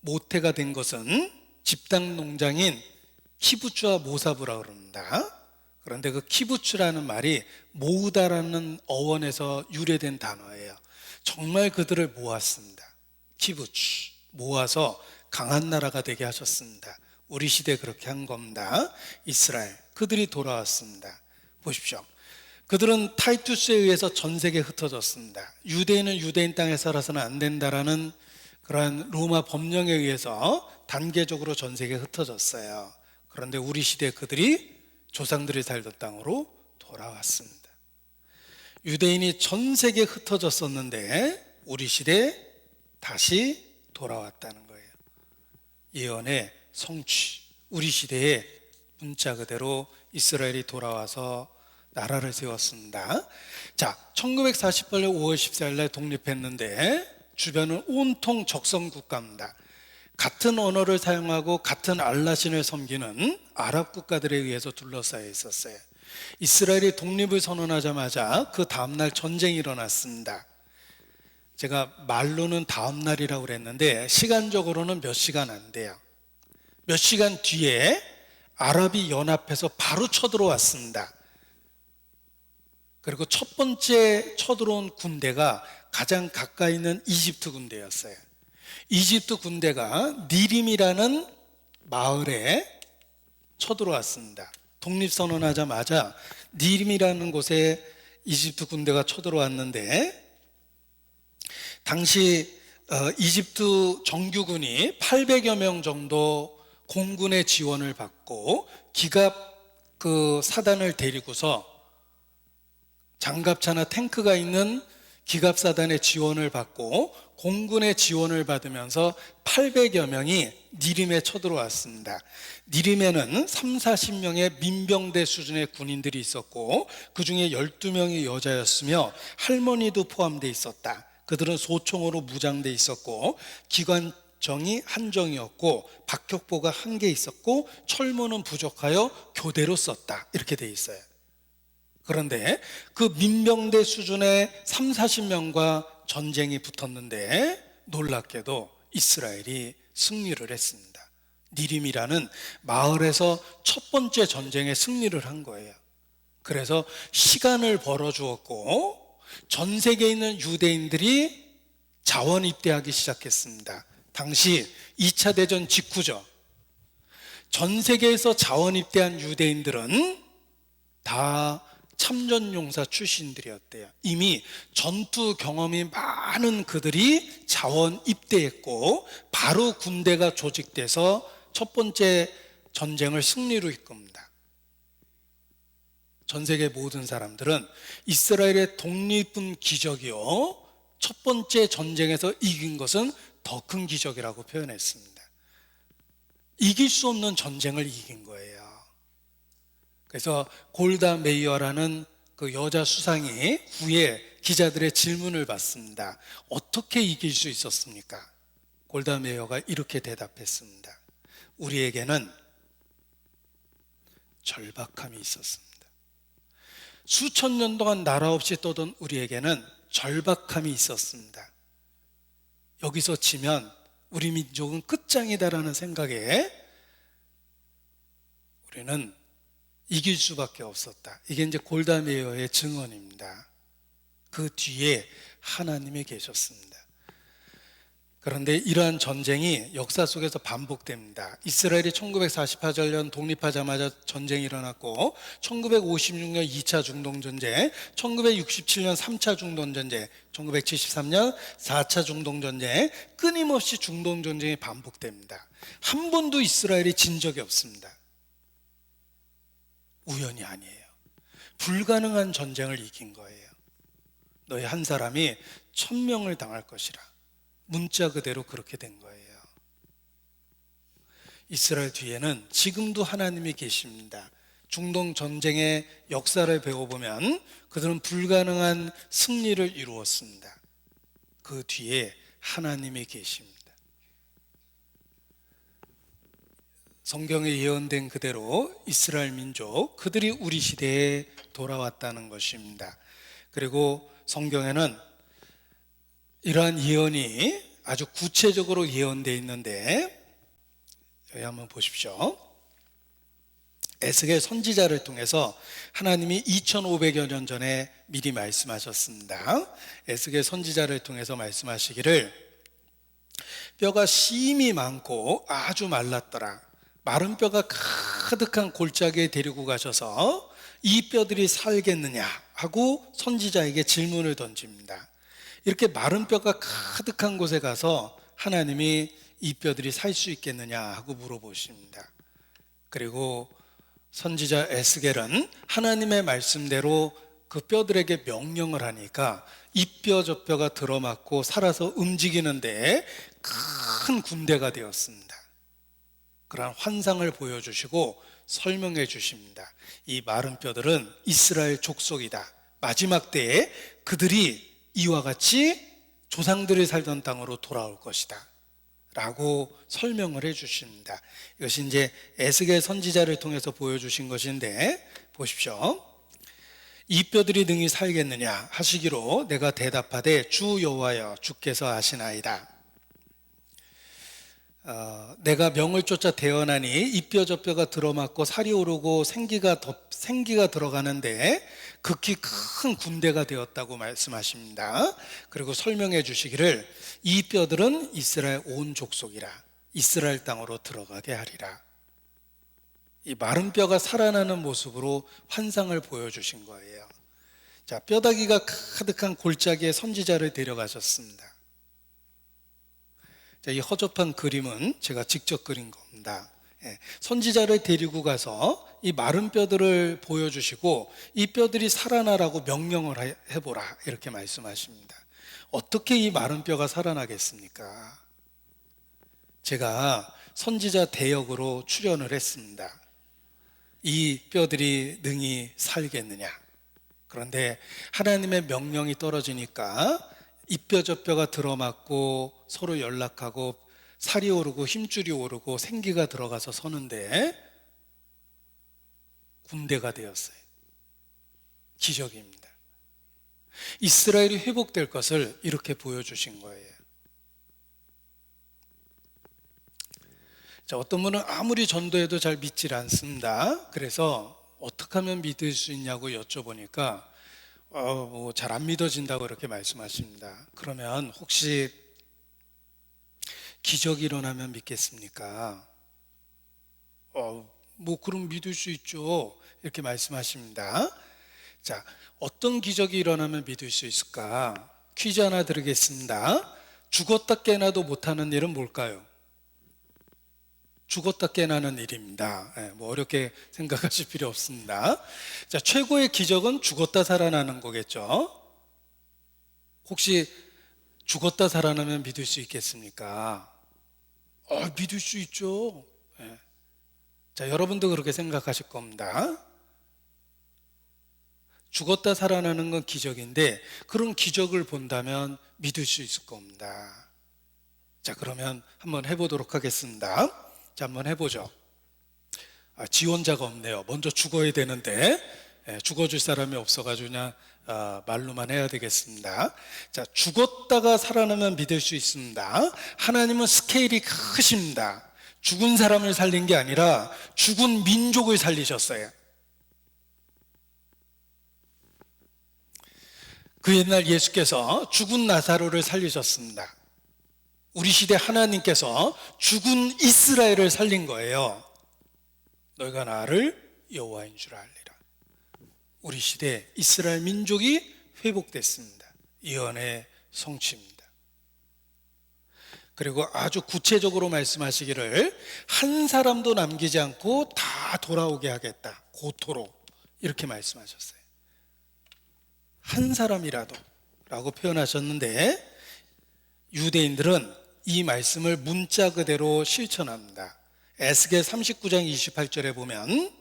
모태가 된 것은 집단 농장인 키부츠와 모사부라 그럽니다. 그런데 그 키부츠라는 말이 모으다라는 어원에서 유래된 단어예요. 정말 그들을 모았습니다. 키부츠, 모아서 강한 나라가 되게 하셨습니다. 우리 시대에 그렇게 한 겁니다. 이스라엘, 그들이 돌아왔습니다. 보십시오. 그들은 타이투스에 의해서 전 세계에 흩어졌습니다. 유대인은 유대인 땅에 살아서는 안 된다라는 그러한 로마 법령에 의해서 단계적으로 전 세계에 흩어졌어요. 그런데 우리 시대에 그들이 조상들이 살던 땅으로 돌아왔습니다. 유대인이 전 세계에 흩어졌었는데 우리 시대에 다시 돌아왔다는 거예요. 예언의 성취, 우리 시대에 문자 그대로 이스라엘이 돌아와서 나라를 세웠습니다. 자, 1948년 5월 14일 날 독립했는데 주변은 온통 적성 국가입니다. 같은 언어를 사용하고 같은 알라신을 섬기는 아랍 국가들에 의해서 둘러싸여 있었어요. 이스라엘이 독립을 선언하자마자 그 다음날 전쟁이 일어났습니다. 제가 말로는 다음날이라고 그랬는데 시간적으로는 몇 시간 안 돼요. 몇 시간 뒤에 아랍이 연합해서 바로 쳐들어왔습니다. 그리고 첫 번째 쳐들어온 군대가 가장 가까이 있는 이집트 군대였어요. 이집트 군대가 니림이라는 마을에 쳐들어왔습니다. 독립선언하자마자 니림이라는 곳에 이집트 군대가 쳐들어왔는데 당시 이집트 정규군이 800여 명 정도 공군의 지원을 받고 기갑 사단을 데리고서 장갑차나 탱크가 있는 기갑사단의 지원을 받고 공군의 지원을 받으면서 800여 명이 니림에 쳐들어왔습니다. 니림에는 3, 40명의 민병대 수준의 군인들이 있었고 그 중에 12명이 여자였으며 할머니도 포함되어 있었다. 그들은 소총으로 무장되어 있었고 기관정이 한정이었고 박격포가 1개 있었고 철문은 부족하여 교대로 썼다. 이렇게 되어 있어요. 그런데 그 민병대 수준의 3, 40명과 전쟁이 붙었는데 놀랍게도 이스라엘이 승리를 했습니다. 니림이라는 마을에서 첫 번째 전쟁에 승리를 한 거예요. 그래서 시간을 벌어주었고 전 세계에 있는 유대인들이 자원 입대하기 시작했습니다. 당시 2차 대전 직후죠. 전 세계에서 자원 입대한 유대인들은 다 참전용사 출신들이었대요. 이미 전투 경험이 많은 그들이 자원 입대했고 바로 군대가 조직돼서 첫 번째 전쟁을 승리로 이끕니다. 전 세계 모든 사람들은 이스라엘의 독립은 기적이요, 첫 번째 전쟁에서 이긴 것은 더 큰 기적이라고 표현했습니다. 이길 수 없는 전쟁을 이긴 거예요. 그래서 골다 메이어라는 그 여자 수상이 후에 기자들의 질문을 받습니다. 어떻게 이길 수 있었습니까? 골다 메이어가 이렇게 대답했습니다. 우리에게는 절박함이 있었습니다. 수천 년 동안 나라 없이 떠돈 우리에게는 절박함이 있었습니다. 여기서 지면 우리 민족은 끝장이다라는 생각에 우리는 이길 수밖에 없었다. 이게 이제 골다 메이어의 증언입니다. 그 뒤에 하나님이 계셨습니다. 그런데 이러한 전쟁이 역사 속에서 반복됩니다. 이스라엘이 1948년 독립하자마자 전쟁이 일어났고 1956년 2차 중동전쟁, 1967년 3차 중동전쟁, 1973년 4차 중동전쟁, 끊임없이 중동전쟁이 반복됩니다. 한 번도 이스라엘이 진 적이 없습니다. 우연이 아니에요. 불가능한 전쟁을 이긴 거예요. 너희 한 사람이 1000명을 당할 것이라. 문자 그대로 그렇게 된 거예요. 이스라엘 뒤에는 지금도 하나님이 계십니다. 중동 전쟁의 역사를 배워보면 그들은 불가능한 승리를 이루었습니다. 그 뒤에 하나님이 계십니다. 성경에 예언된 그대로 이스라엘 민족, 그들이 우리 시대에 돌아왔다는 것입니다. 그리고 성경에는 이러한 예언이 아주 구체적으로 예언되어 있는데, 여기 한번 보십시오. 에스겔 선지자를 통해서 하나님이 2500여 년 전에 미리 말씀하셨습니다. 에스겔 선지자를 통해서 말씀하시기를, 뼈가 심이 많고 아주 말랐더라. 마른 뼈가 가득한 골짜기에 데리고 가셔서 이 뼈들이 살겠느냐 하고 선지자에게 질문을 던집니다. 이렇게 마른 뼈가 가득한 곳에 가서 하나님이 이 뼈들이 살 수 있겠느냐 하고 물어보십니다. 그리고 선지자 에스겔은 하나님의 말씀대로 그 뼈들에게 명령을 하니까 이 뼈 저 뼈가 들어맞고 살아서 움직이는데 큰 군대가 되었습니다. 그러한 환상을 보여주시고 설명해 주십니다. 이 마른 뼈들은 이스라엘 족속이다. 마지막 때에 그들이 이와 같이 조상들이 살던 땅으로 돌아올 것이다 라고 설명을 해 주십니다. 이것이 이제 에스겔 선지자를 통해서 보여주신 것인데, 보십시오. 이 뼈들이 능히 살겠느냐 하시기로 내가 대답하되 주 여호와여 주께서 아시나이다. 내가 명을 쫓아 태어나니 이 뼈 저 뼈가 들어맞고 살이 오르고 생기가 들어가는데 극히 큰 군대가 되었다고 말씀하십니다. 그리고 설명해 주시기를 이 뼈들은 이스라엘 온 족속이라 이스라엘 땅으로 들어가게 하리라. 이 마른 뼈가 살아나는 모습으로 환상을 보여주신 거예요. 자, 뼈다귀가 가득한 골짜기에 선지자를 데려가셨습니다. 이 허접한 그림은 제가 직접 그린 겁니다. 선지자를 데리고 가서 이 마른 뼈들을 보여주시고 이 뼈들이 살아나라고 명령을 해보라 이렇게 말씀하십니다. 어떻게 이 마른 뼈가 살아나겠습니까? 제가 선지자 대역으로 출연을 했습니다. 이 뼈들이 능히 살겠느냐. 그런데 하나님의 명령이 떨어지니까 이 뼈 저 뼈가 들어맞고 서로 연락하고 살이 오르고 힘줄이 오르고 생기가 들어가서 서는데 군대가 되었어요. 기적입니다. 이스라엘이 회복될 것을 이렇게 보여주신 거예요. 자, 어떤 분은 아무리 전도해도 잘 믿질 않습니다. 그래서 어떻게 하면 믿을 수 있냐고 여쭤보니까 잘 안 믿어진다고 이렇게 말씀하십니다. 그러면 혹시 기적이 일어나면 믿겠습니까? 그럼 믿을 수 있죠. 이렇게 말씀하십니다. 자, 어떤 기적이 일어나면 믿을 수 있을까? 퀴즈 하나 드리겠습니다. 죽었다 깨나도 못하는 일은 뭘까요? 죽었다 깨나는 일입니다. 뭐 어렵게 생각하실 필요 없습니다. 자, 최고의 기적은 죽었다 살아나는 거겠죠? 혹시 죽었다 살아나면 믿을 수 있겠습니까? 믿을 수 있죠. 자, 여러분도 그렇게 생각하실 겁니다. 죽었다 살아나는 건 기적인데 그런 기적을 본다면 믿을 수 있을 겁니다. 자, 그러면 한번 해보도록 하겠습니다. 자, 한번 해보죠. 지원자가 없네요. 먼저 죽어야 되는데 죽어줄 사람이 없어가지고 그냥 말로만 해야 되겠습니다. 자, 죽었다가 살아나면 믿을 수 있습니다. 하나님은 스케일이 크십니다. 죽은 사람을 살린 게 아니라 죽은 민족을 살리셨어요. 그 옛날 예수께서 죽은 나사로를 살리셨습니다. 우리 시대 하나님께서 죽은 이스라엘을 살린 거예요. 너희가 나를 여호와인 줄 알리라. 우리 시대 이스라엘 민족이 회복됐습니다. 예언의 성취입니다. 그리고 아주 구체적으로 말씀하시기를 한 사람도 남기지 않고 다 돌아오게 하겠다. 고토로 이렇게 말씀하셨어요. 한 사람이라도 라고 표현하셨는데 유대인들은 이 말씀을 문자 그대로 실천합니다. 에스겔 39장 28절에 보면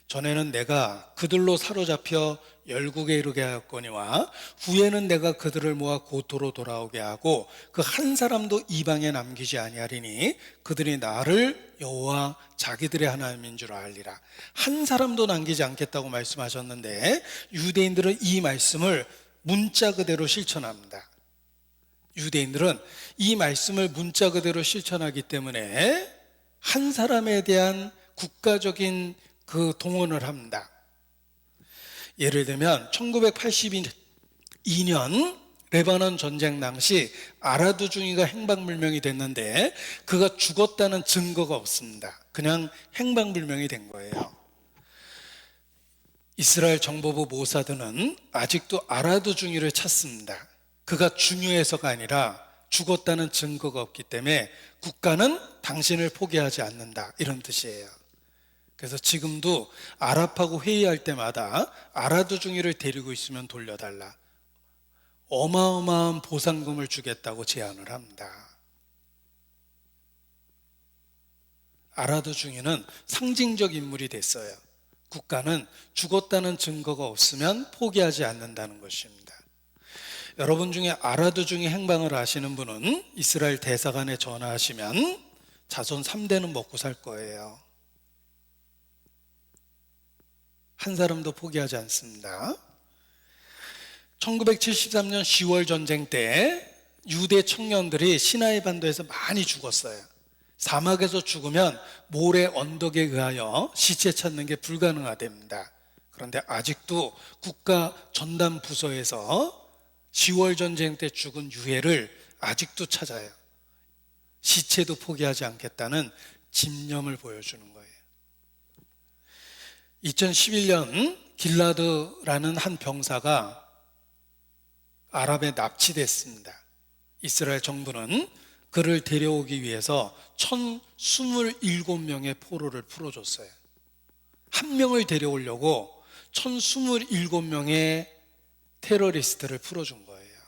전에는 내가 그들로 사로잡혀 열국에 이르게 하였거니와 후에는 내가 그들을 모아 고토로 돌아오게 하고 그 한 사람도 이방에 남기지 아니하리니 그들이 나를 여호와 자기들의 하나님인 줄 알리라. 한 사람도 남기지 않겠다고 말씀하셨는데 유대인들은 이 말씀을 문자 그대로 실천합니다. 유대인들은 이 말씀을 문자 그대로 실천하기 때문에 한 사람에 대한 국가적인 그 동원을 합니다. 예를 들면 1982년 레바논 전쟁 당시 아라두중이가 행방불명이 됐는데 그가 죽었다는 증거가 없습니다. 그냥 행방불명이 된 거예요. 이스라엘 정보부 모사드는 아직도 아라두중이를 찾습니다. 그가 중요해서가 아니라 죽었다는 증거가 없기 때문에 국가는 당신을 포기하지 않는다, 이런 뜻이에요. 그래서 지금도 아랍하고 회의할 때마다 아라두중이를 데리고 있으면 돌려달라, 어마어마한 보상금을 주겠다고 제안을 합니다. 아라두중이는 상징적 인물이 됐어요. 국가는 죽었다는 증거가 없으면 포기하지 않는다는 것입니다. 여러분 중에 아라두중이 행방을 아시는 분은 이스라엘 대사관에 전화하시면 자손 3대는 먹고 살 거예요. 한 사람도 포기하지 않습니다. 1973년 10월 전쟁 때 유대 청년들이 시나이 반도에서 많이 죽었어요. 사막에서 죽으면 모래 언덕에 의하여 시체 찾는 게 불가능하답니다. 그런데 아직도 국가 전담 부서에서 10월 전쟁 때 죽은 유해를 아직도 찾아요. 시체도 포기하지 않겠다는 집념을 보여주는 거예요. 2011년 길라드라는 한 병사가 아랍에 납치됐습니다. 이스라엘 정부는 그를 데려오기 위해서 1027명의 포로를 풀어줬어요. 한 명을 데려오려고 1027명의 테러리스트를 풀어준 거예요.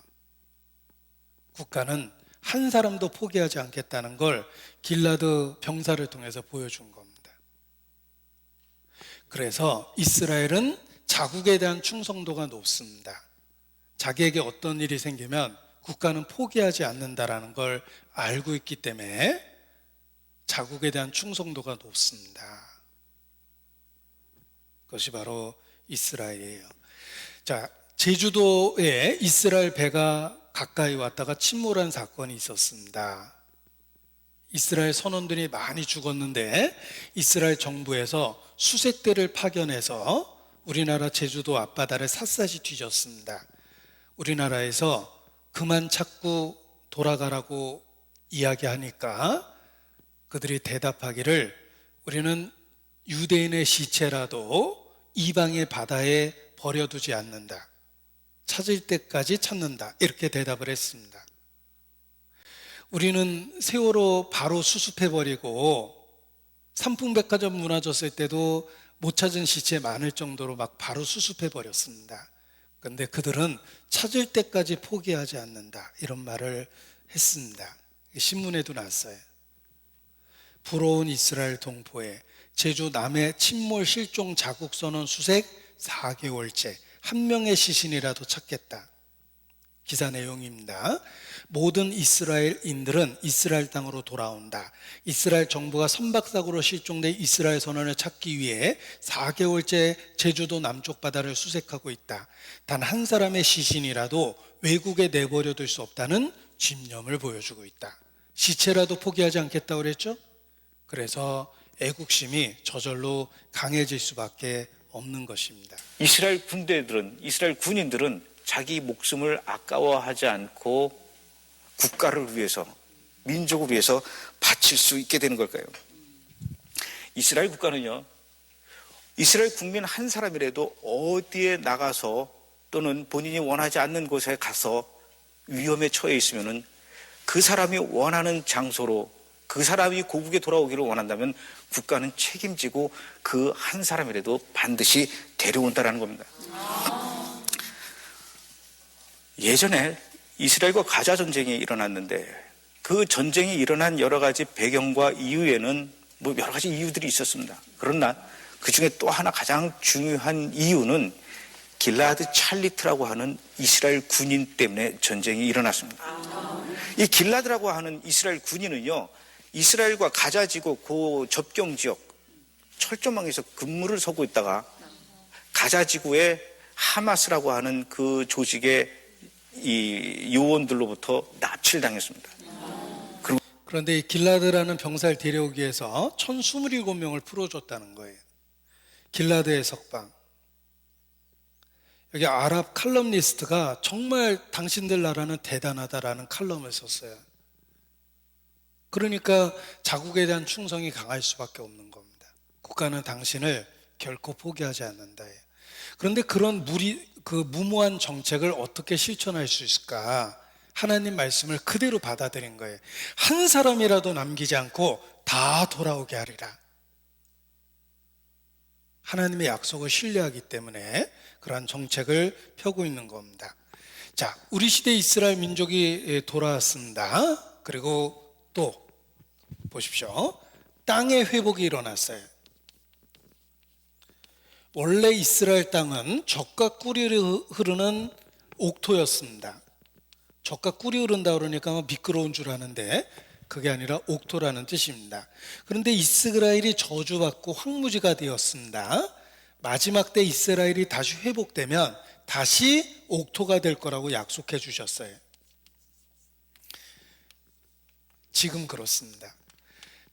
국가는 한 사람도 포기하지 않겠다는 걸 길라드 병사를 통해서 보여준 겁니다. 그래서 이스라엘은 자국에 대한 충성도가 높습니다. 자기에게 어떤 일이 생기면 국가는 포기하지 않는다라는 걸 알고 있기 때문에 자국에 대한 충성도가 높습니다. 그것이 바로 이스라엘이에요. 자, 제주도에 이스라엘 배가 가까이 왔다가 침몰한 사건이 있었습니다. 이스라엘 선원들이 많이 죽었는데 이스라엘 정부에서 수색대를 파견해서 우리나라 제주도 앞바다를 샅샅이 뒤졌습니다. 우리나라에서 그만 찾고 돌아가라고 이야기하니까 그들이 대답하기를 우리는 유대인의 시체라도 이방의 바다에 버려두지 않는다. 찾을 때까지 찾는다. 이렇게 대답을 했습니다. 우리는 세월호 바로 수습해버리고 삼풍백화점 무너졌을 때도 못 찾은 시체 많을 정도로 막 바로 수습해버렸습니다. 그런데 그들은 찾을 때까지 포기하지 않는다. 이런 말을 했습니다. 신문에도 났어요. 부러운 이스라엘 동포에 제주 남해 침몰 실종 자국 선언 수색 4개월째 한 명의 시신이라도 찾겠다. 기사 내용입니다. 모든 이스라엘인들은 이스라엘 땅으로 돌아온다. 이스라엘 정부가 선박사고로 실종된 이스라엘 선원을 찾기 위해 4개월째 제주도 남쪽 바다를 수색하고 있다. 단 한 사람의 시신이라도 외국에 내버려둘 수 없다는 집념을 보여주고 있다. 시체라도 포기하지 않겠다고 그랬죠? 그래서 애국심이 저절로 강해질 수밖에 없는 것입니다. 이스라엘 군인들은 자기 목숨을 아까워하지 않고 국가를 위해서, 민족을 위해서 바칠 수 있게 되는 걸까요? 이스라엘 국가는요, 이스라엘 국민 한 사람이라도 어디에 나가서 또는 본인이 원하지 않는 곳에 가서 위험에 처해 있으면은 그 사람이 원하는 장소로, 그 사람이 고국에 돌아오기를 원한다면 국가는 책임지고 그 한 사람이라도 반드시 데려온다라는 겁니다. 예전에 이스라엘과 가자 전쟁이 일어났는데 그 전쟁이 일어난 여러 가지 배경과 이유에는 뭐 여러 가지 이유들이 있었습니다. 그러나 그 중에 또 하나 가장 중요한 이유는 길라드 찰리트라고 하는 이스라엘 군인 때문에 전쟁이 일어났습니다. 이 길라드라고 하는 이스라엘 군인은요, 이스라엘과 가자 지구 그 접경 지역 철조망에서 근무를 서고 있다가 가자 지구의 하마스라고 하는 그 조직의 이 요원들로부터 납치를 당했습니다. 그런데 이 길라드라는 병사를 데려오기 위해서 1027명을 풀어줬다는 거예요. 길라드의 석방. 여기 아랍 칼럼니스트가 정말 당신들 나라는 대단하다라는 칼럼을 썼어요. 그러니까 자국에 대한 충성이 강할 수밖에 없는 겁니다. 국가는 당신을 결코 포기하지 않는다. 그런데 그런 무모한 정책을 어떻게 실천할 수 있을까? 하나님 말씀을 그대로 받아들인 거예요. 한 사람이라도 남기지 않고 다 돌아오게 하리라. 하나님의 약속을 신뢰하기 때문에 그러한 정책을 펴고 있는 겁니다. 자, 우리 시대 이스라엘 민족이 돌아왔습니다. 그리고 또 보십시오. 땅의 회복이 일어났어요. 원래 이스라엘 땅은 젖과 꿀이 흐르는 옥토였습니다. 젖과 꿀이 흐른다 그러니까 미끄러운 줄 아는데 그게 아니라 옥토라는 뜻입니다. 그런데 이스라엘이 저주받고 황무지가 되었습니다. 마지막 때 이스라엘이 다시 회복되면 다시 옥토가 될 거라고 약속해 주셨어요. 지금 그렇습니다.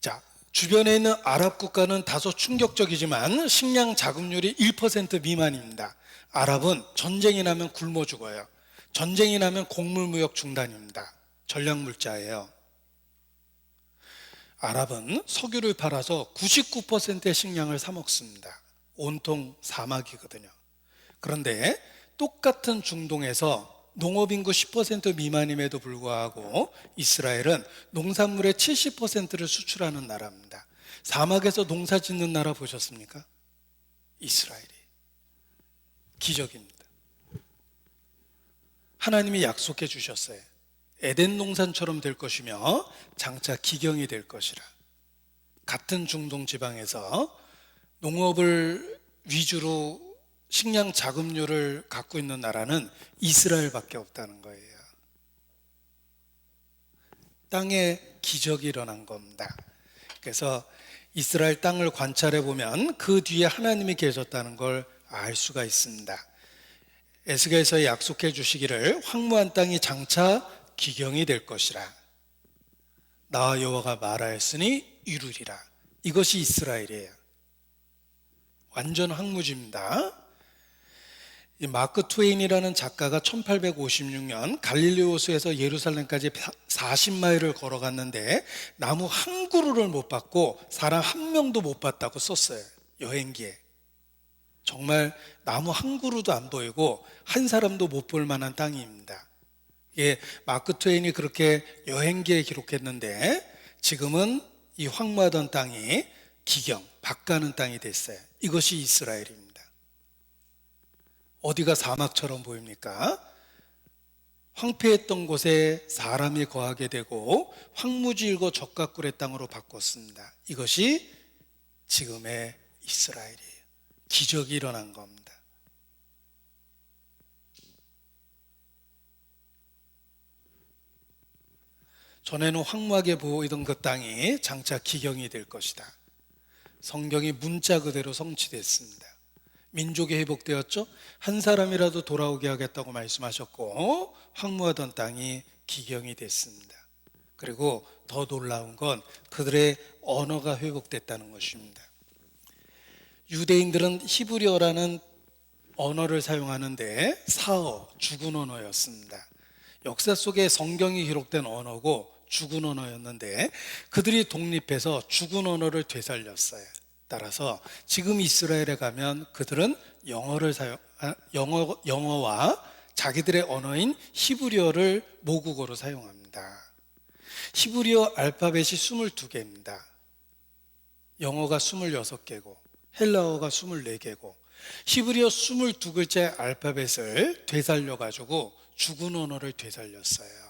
자, 주변에 있는 아랍 국가는 다소 충격적이지만 식량 자급률이 1% 미만입니다. 아랍은 전쟁이 나면 굶어 죽어요. 전쟁이 나면 곡물무역 중단입니다. 전략물자예요. 아랍은 석유를 팔아서 99%의 식량을 사 먹습니다. 온통 사막이거든요. 그런데 똑같은 중동에서 농업인구 10% 미만임에도 불구하고 이스라엘은 농산물의 70%를 수출하는 나라입니다. 사막에서 농사 짓는 나라 보셨습니까? 이스라엘이. 기적입니다. 하나님이 약속해 주셨어요. 에덴 농산처럼 될 것이며 장차 기경이 될 것이라. 같은 중동 지방에서 농업을 위주로 식량 자급률을 갖고 있는 나라는 이스라엘밖에 없다는 거예요. 땅에 기적이 일어난 겁니다. 그래서 이스라엘 땅을 관찰해 보면 그 뒤에 하나님이 계셨다는 걸 알 수가 있습니다. 에스겔서에 약속해 주시기를 황무한 땅이 장차 기경이 될 것이라. 나와 여호와가 말하였으니 이루리라. 이것이 이스라엘이에요. 완전 황무지입니다. 이 마크 트웨인이라는 작가가 1856년 갈릴리 호수에서 예루살렘까지 40마일을 걸어갔는데 나무 한 그루를 못 봤고 사람 한 명도 못 봤다고 썼어요. 여행기에. 정말 나무 한 그루도 안 보이고 한 사람도 못 볼 만한 땅입니다. 예, 마크 트웨인이 그렇게 여행기에 기록했는데 지금은 이 황무하던 땅이 기경, 밭가는 땅이 됐어요. 이것이 이스라엘입니다. 어디가 사막처럼 보입니까? 황폐했던 곳에 사람이 거하게 되고 황무지이고 적각굴의 땅으로 바꿨습니다. 이것이 지금의 이스라엘이에요. 기적이 일어난 겁니다. 전에는 황무하게 보이던 그 땅이 장차 기경이 될 것이다. 성경이 문자 그대로 성취됐습니다. 민족이 회복되었죠. 한 사람이라도 돌아오게 하겠다고 말씀하셨고 황무하던 땅이 기경이 됐습니다. 그리고 더 놀라운 건 그들의 언어가 회복됐다는 것입니다. 유대인들은 히브리어라는 언어를 사용하는데 사어, 죽은 언어였습니다. 역사 속에 성경이 기록된 언어고 죽은 언어였는데 그들이 독립해서 죽은 언어를 되살렸어요. 따라서 지금 이스라엘에 가면 그들은 영어와 자기들의 언어인 히브리어를 모국어로 사용합니다. 히브리어 알파벳이 22개입니다. 영어가 26개고 헬라어가 24개고 히브리어 22글자의 알파벳을 되살려가지고 죽은 언어를 되살렸어요.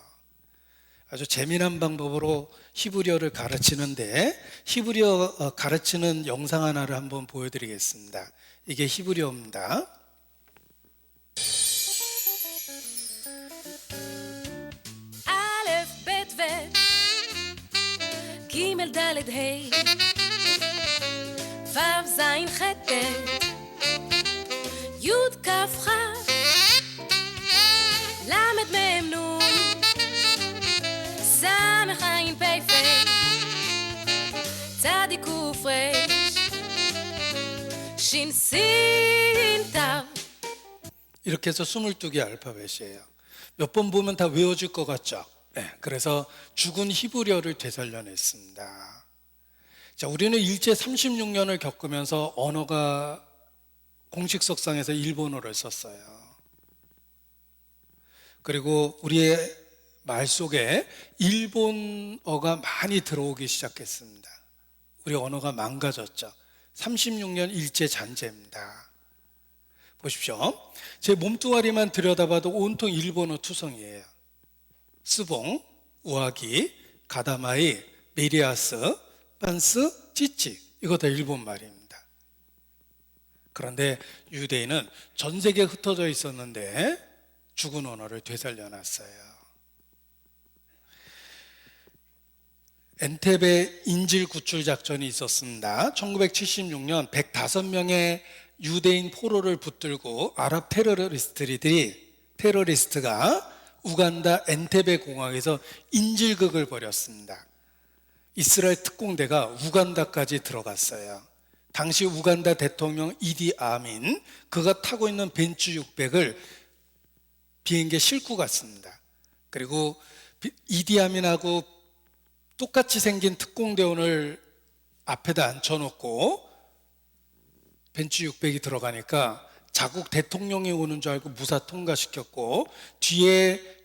아주 재미난 방법으로 히브리어를 가르치는데 히브리어 가르치는 영상 하나를 한번 보여드리겠습니다. 이게 히브리어입니다. א', ב', ו, ג', ד', ה', ו', ז', ח', ט', י', כ', כ', ל', מ', נ', ס', ע', פ', פ', צ', ק', ר', ש', ש', ת'. 이렇게 해서 22개 알파벳이에요. 몇 번 보면 다 외워질 것 같죠? 네, 그래서 죽은 히브리어를 되살려냈습니다. 자, 우리는 일제 36년을 겪으면서 언어가 공식 석상에서 일본어를 썼어요. 그리고 우리의 말 속에 일본어가 많이 들어오기 시작했습니다. 우리 언어가 망가졌죠. 36년 일제 잔재입니다. 보십시오. 제 몸뚱아리만 들여다봐도 온통 일본어 투성이에요. 스봉, 우아기, 가다마이, 메리아스, 빤스, 찌찌, 이거 다 일본 말입니다. 그런데 유대인은 전 세계에 흩어져 있었는데 죽은 언어를 되살려놨어요. 엔테베 인질 구출 작전이 있었습니다. 1976년 105명의 유대인 포로를 붙들고 아랍 테러리스트가 우간다 엔테베 공항에서 인질극을 벌였습니다. 이스라엘 특공대가 우간다까지 들어갔어요. 당시 우간다 대통령 이디 아민, 그가 타고 있는 벤츠 600을 비행기에 싣고 갔습니다. 그리고 이디 아민하고 똑같이 생긴 특공대원을 앞에다 앉혀놓고 벤츠 600이 들어가니까 자국 대통령이 오는 줄 알고 무사 통과시켰고 뒤에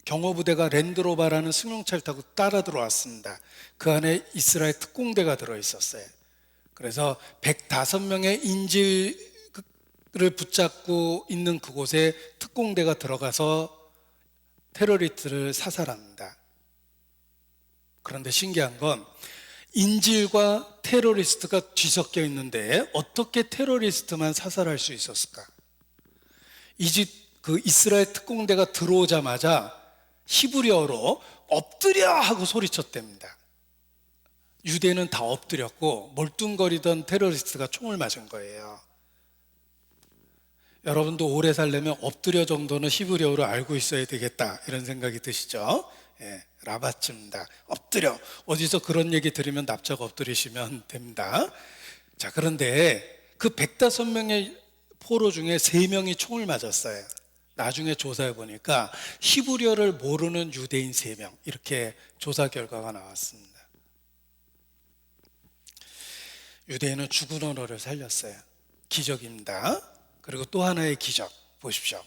경호부대가 랜드로바라는 승용차를 타고 따라 들어왔습니다. 그 안에 이스라엘 특공대가 들어있었어요. 그래서 105명의 인질을 붙잡고 있는 그곳에 특공대가 들어가서 테러리스트를 사살합니다. 그런데 신기한 건 인질과 테러리스트가 뒤섞여 있는데 어떻게 테러리스트만 사살할 수 있었을까? 이스라엘 특공대가 들어오자마자 히브리어로 엎드려 하고 소리쳤답니다. 유대는 다 엎드렸고 멀뚱거리던 테러리스트가 총을 맞은 거예요. 여러분도 오래 살려면 엎드려 정도는 히브리어로 알고 있어야 되겠다 이런 생각이 드시죠? 예, 라바츠입니다. 엎드려. 어디서 그런 얘기 들으면 납작 엎드리시면 됩니다. 자, 그런데 그 105명의 포로 중에 3명이 총을 맞았어요. 나중에 조사해 보니까 히브리어를 모르는 유대인 3명, 이렇게 조사 결과가 나왔습니다. 유대인은 죽은 언어를 살렸어요. 기적입니다. 그리고 또 하나의 기적 보십시오.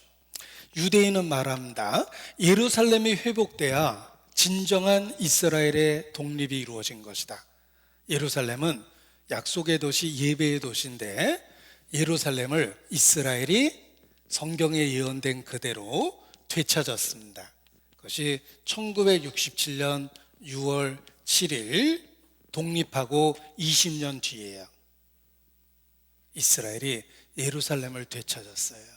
유대인은 말합니다. 예루살렘이 회복돼야 진정한 이스라엘의 독립이 이루어진 것이다. 예루살렘은 약속의 도시, 예배의 도시인데 예루살렘을 이스라엘이 성경에 예언된 그대로 되찾았습니다. 그것이 1967년 6월 7일 독립하고 20년 뒤에요. 이스라엘이 예루살렘을 되찾았어요.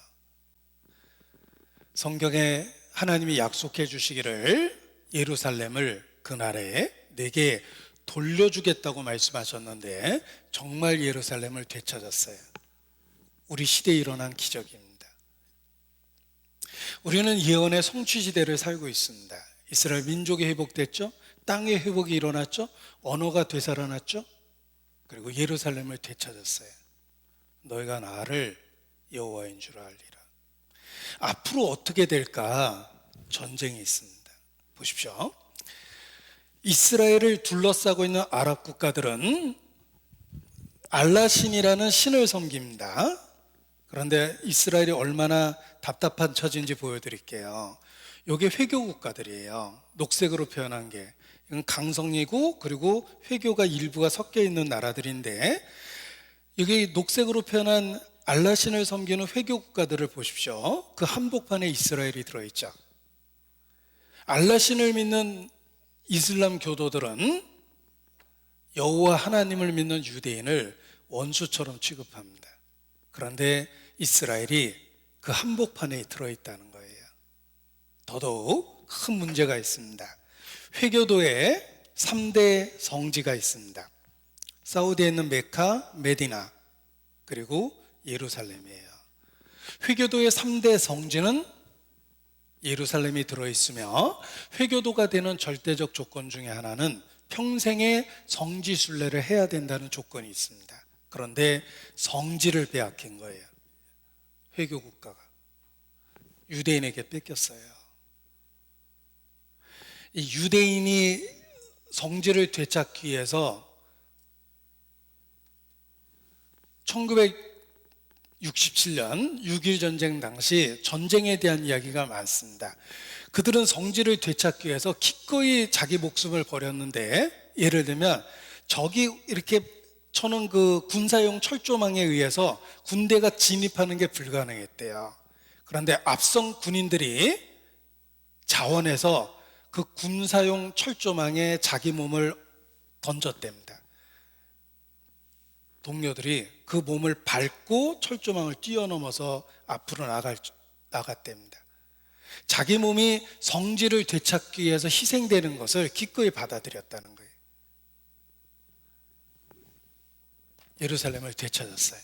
성경에 하나님이 약속해 주시기를 예루살렘을 그날에 내게 돌려주겠다고 말씀하셨는데 정말 예루살렘을 되찾았어요. 우리 시대에 일어난 기적입니다. 우리는 예언의 성취시대를 살고 있습니다. 이스라엘 민족이 회복됐죠. 땅의 회복이 일어났죠. 언어가 되살아났죠. 그리고 예루살렘을 되찾았어요. 너희가 나를 여호와인 줄 알리라. 앞으로 어떻게 될까? 전쟁이 있습니다. 보십시오. 이스라엘을 둘러싸고 있는 아랍 국가들은 알라신이라는 신을 섬깁니다. 그런데 이스라엘이 얼마나 답답한 처지인지 보여드릴게요. 이게 회교 국가들이에요. 녹색으로 표현한 게. 이건 강성이고 그리고 회교가 일부가 섞여 있는 나라들인데 여기 녹색으로 표현한 알라신을 섬기는 회교 국가들을 보십시오. 그 한복판에 이스라엘이 들어있죠. 알라신을 믿는 이슬람 교도들은 여호와 하나님을 믿는 유대인을 원수처럼 취급합니다. 그런데 이스라엘이 그 한복판에 들어있다는 거예요. 더더욱 큰 문제가 있습니다. 회교도에 3대 성지가 있습니다. 사우디에 있는 메카, 메디나, 그리고 예루살렘이에요. 회교도의 3대 성지는 예루살렘이 들어있으며 회교도가 되는 절대적 조건 중에 하나는 평생의 성지 순례를 해야 된다는 조건이 있습니다. 그런데 성지를 빼앗긴 거예요. 회교 국가가 유대인에게 뺏겼어요. 이 유대인이 성지를 되찾기 위해서 1967년 6.1 전쟁 당시 전쟁에 대한 이야기가 많습니다. 그들은 성지를 되찾기 위해서 기꺼이 자기 목숨을 버렸는데, 예를 들면 적이 이렇게 쳐놓은 그 군사용 철조망에 의해서 군대가 진입하는 게 불가능했대요. 그런데 앞선 군인들이 자원해서 그 군사용 철조망에 자기 몸을 던졌답니다. 동료들이 그 몸을 밟고 철조망을 뛰어넘어서 앞으로 나갔답니다. 자기 몸이 성지를 되찾기 위해서 희생되는 것을 기꺼이 받아들였다는 거예요. 예루살렘을 되찾았어요.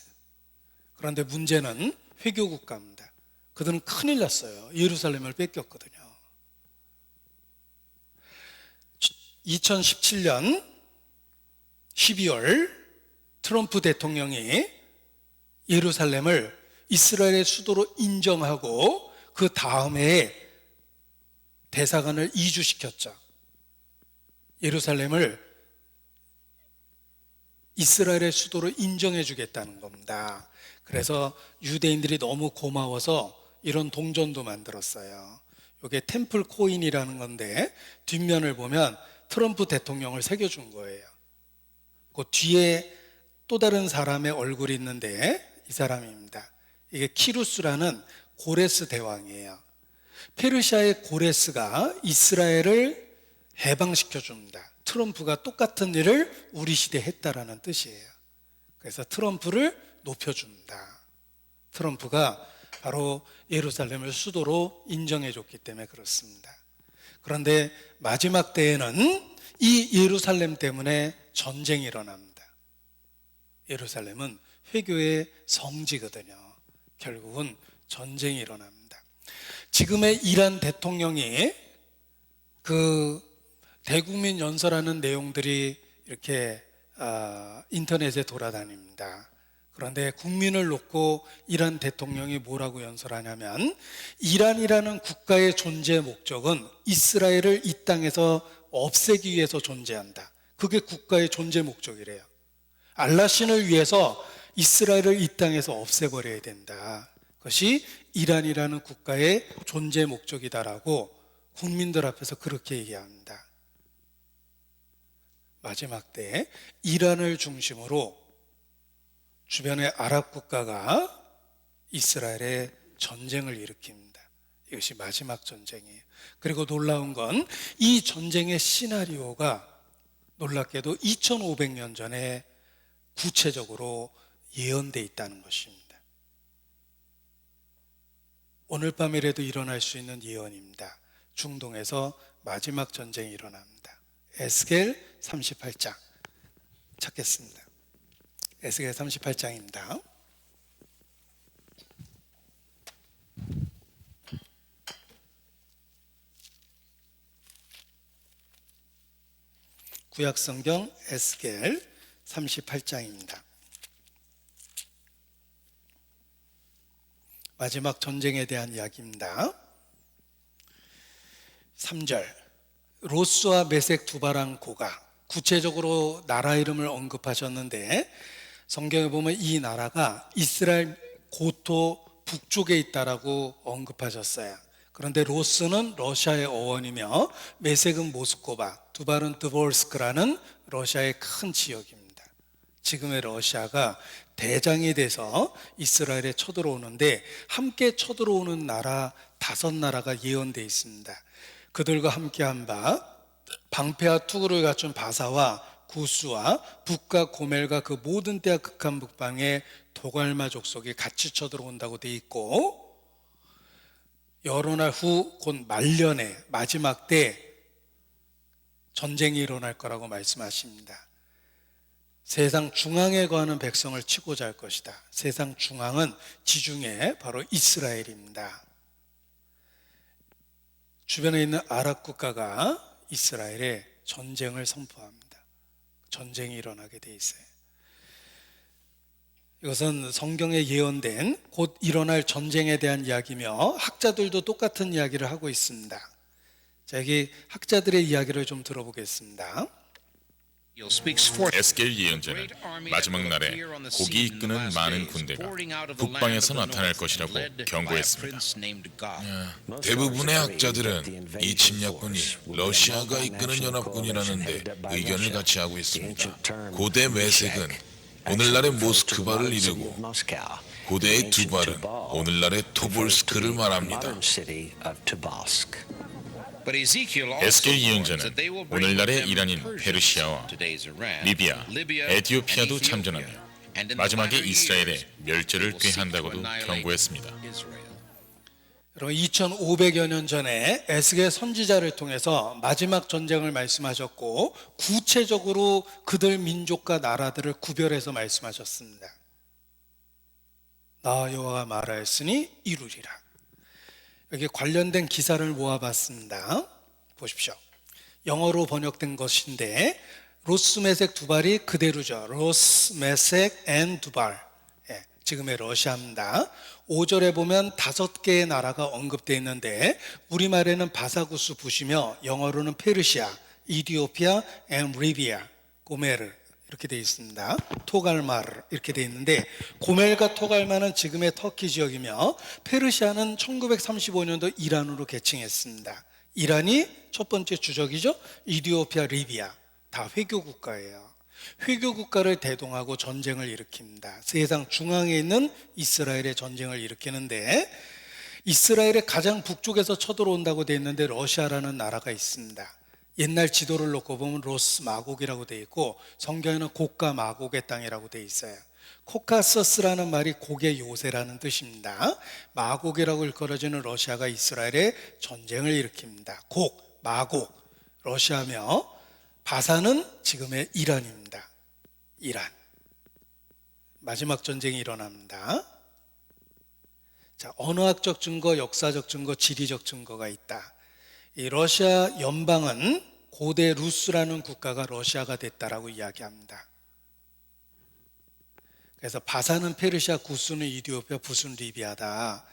그런데 문제는 회교 국가입니다. 그들은 큰일 났어요. 예루살렘을 뺏겼거든요. 2017년 12월 트럼프 대통령이 예루살렘을 이스라엘의 수도로 인정하고 그 다음에 대사관을 이주시켰죠. 예루살렘을 이스라엘의 수도로 인정해 주겠다는 겁니다. 그래서 유대인들이 너무 고마워서 이런 동전도 만들었어요. 이게 템플 코인이라는 건데 뒷면을 보면 트럼프 대통령을 새겨준 거예요. 그 뒤에 또 다른 사람의 얼굴이 있는데 이 사람입니다. 이게 키루스라는 고레스 대왕이에요. 페르시아의 고레스가 이스라엘을 해방시켜 줍니다. 트럼프가 똑같은 일을 우리 시대에 했다라는 뜻이에요. 그래서 트럼프를 높여줍니다. 트럼프가 바로 예루살렘을 수도로 인정해 줬기 때문에 그렇습니다. 그런데 마지막 때에는 이 예루살렘 때문에 전쟁이 일어납니다. 예루살렘은 회교의 성지거든요. 결국은 전쟁이 일어납니다. 지금의 이란 대통령이 그 대국민 연설하는 내용들이 이렇게 인터넷에 돌아다닙니다. 그런데 국민을 놓고 이란 대통령이 뭐라고 연설하냐면, 이란이라는 국가의 존재 목적은 이스라엘을 이 땅에서 없애기 위해서 존재한다. 그게 국가의 존재 목적이래요. 알라신을 위해서 이스라엘을 이 땅에서 없애버려야 된다. 그것이 이란이라는 국가의 존재 목적이다라고 국민들 앞에서 그렇게 얘기합니다. 마지막 때 이란을 중심으로 주변의 아랍 국가가 이스라엘에 전쟁을 일으킵니다. 이것이 마지막 전쟁이에요. 그리고 놀라운 건 이 전쟁의 시나리오가 놀랍게도 2500년 전에 구체적으로 예언되어 있다는 것입니다. 오늘 밤이라도 일어날 수 있는 예언입니다. 중동에서 마지막 전쟁이 일어납니다. 에스겔 38장 찾겠습니다. 에스겔 38장입니다. 구약성경 에스겔 38장입니다. 마지막 전쟁에 대한 이야기입니다. 3절 로스와 메색 두바랑 고가, 구체적으로 나라 이름을 언급하셨는데 성경에 보면 이 나라가 이스라엘 고토 북쪽에 있다라고 언급하셨어요. 그런데 로스는 러시아의 어원이며 메색은 모스코바, 두발은 드볼스크라는 러시아의 큰 지역입니다. 지금의 러시아가 대장이 돼서 이스라엘에 쳐들어오는데 함께 쳐들어오는 나라 5나라가 예언되어 있습니다. 그들과 함께한 바 방패와 투구를 갖춘 바사와 구스와 북과 고멜과 그 모든 때와 극한 북방의 도갈마 족속이 같이 쳐들어온다고 되어 있고, 여러 날 후 곧 말년에 마지막 때 전쟁이 일어날 거라고 말씀하십니다. 세상 중앙에 거하는 백성을 치고자 할 것이다. 세상 중앙은 지중해 바로 이스라엘입니다. 주변에 있는 아랍 국가가 이스라엘에 전쟁을 선포합니다. 전쟁이 일어나게 돼 있어요. 이것은 성경에 예언된 곧 일어날 전쟁에 대한 이야기며 학자들도 똑같은 이야기를 하고 있습니다. 자, 여기 학자들의 이야기를 좀 들어보겠습니다. 에스겔 예언자는 마지막 날에 고기 이끄는 많은 군대가 북방에서 나타날 것이라고 경고했습니다. 대부분의 학자들은 이 침략군이 러시아가 이끄는 연합군이라는데 의견을 같이 하고 있습니다. 고대 메색은 오늘날의 모스크바를 이르고 고대의 두발은 오늘날의 토볼스크를 말합니다. 에스겔 예언자는 오늘날의 이란인 페르시아와 리비아, 에티오피아도 참전하며 마지막에 이스라엘의 멸절을 꾀한다고도 경고했습니다. 여러분 2500여 년 전에 에스겔 선지자를 통해서 마지막 전쟁을 말씀하셨고 구체적으로 그들 민족과 나라들을 구별해서 말씀하셨습니다. 나 여호와가 말하였으니 이루리라. 여기 관련된 기사를 모아봤습니다. 보십시오. 영어로 번역된 것인데 로스 메색 두발이 그대로죠. 로스 메색 앤 두발, 지금의 러시아입니다. 5절에 보면 5개의 나라가 언급되어 있는데 우리말에는 바사구스 부시며 영어로는 페르시아, 이디오피아 앤 리비아, 고메르 이렇게 되어 있습니다. 토갈마르 이렇게 되어 있는데 고멜과 토갈마는 지금의 터키 지역이며 페르시아는 1935년도 이란으로 개칭했습니다. 이란이 첫 번째 주적이죠. 이디오피아, 리비아 다 회교 국가예요. 회교 국가를 대동하고 전쟁을 일으킵니다. 세상 중앙에 있는 이스라엘의 전쟁을 일으키는데 이스라엘의 가장 북쪽에서 쳐들어온다고 되어 있는데 러시아라는 나라가 있습니다. 옛날 지도를 놓고 보면 로스 마곡이라고 되어 있고 성경에는 고가 마곡의 땅이라고 되어 있어요. 코카서스라는 말이 고개 요새라는 뜻입니다. 마곡이라고 일컬어지는 러시아가 이스라엘에 전쟁을 일으킵니다. 곡, 마곡, 러시아며 바사는 지금의 이란입니다. 이란. 마지막 전쟁이 일어납니다. 자, 언어학적 증거, 역사적 증거, 지리적 증거가 있다. 이 러시아 연방은 고대 루스라는 국가가 러시아가 됐다라고 이야기합니다. 그래서 바사는 페르시아, 구스는 이디오피아, 붓은 리비아다.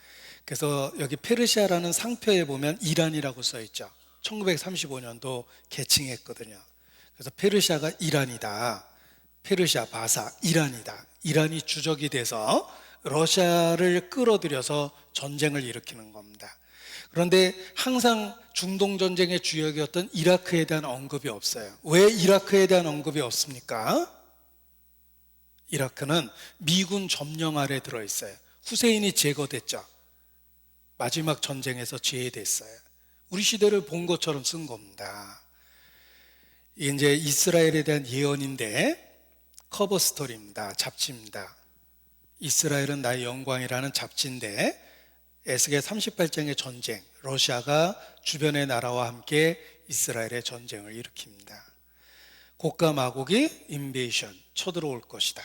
그래서 여기 페르시아라는 상표에 보면 이란이라고 써 있죠. 1935년도 개칭했거든요. 그래서 페르시아가 이란이다. 페르시아, 바사, 이란이다. 이란이 주적이 돼서 러시아를 끌어들여서 전쟁을 일으키는 겁니다. 그런데 항상 중동 전쟁의 주역이었던 이라크에 대한 언급이 없어요. 왜 이라크에 대한 언급이 없습니까? 이라크는 미군 점령 아래 들어있어요. 후세인이 제거됐죠. 마지막 전쟁에서 제외됐어요. 우리 시대를 본 것처럼 쓴 겁니다. 이게 이제 이스라엘에 대한 예언인데 커버 스토리입니다. 잡지입니다. 이스라엘은 나의 영광이라는 잡지인데 에스겔 38장의 전쟁, 러시아가 주변의 나라와 함께 이스라엘의 전쟁을 일으킵니다. 고가 마곡이 인베이션, 쳐들어올 것이다.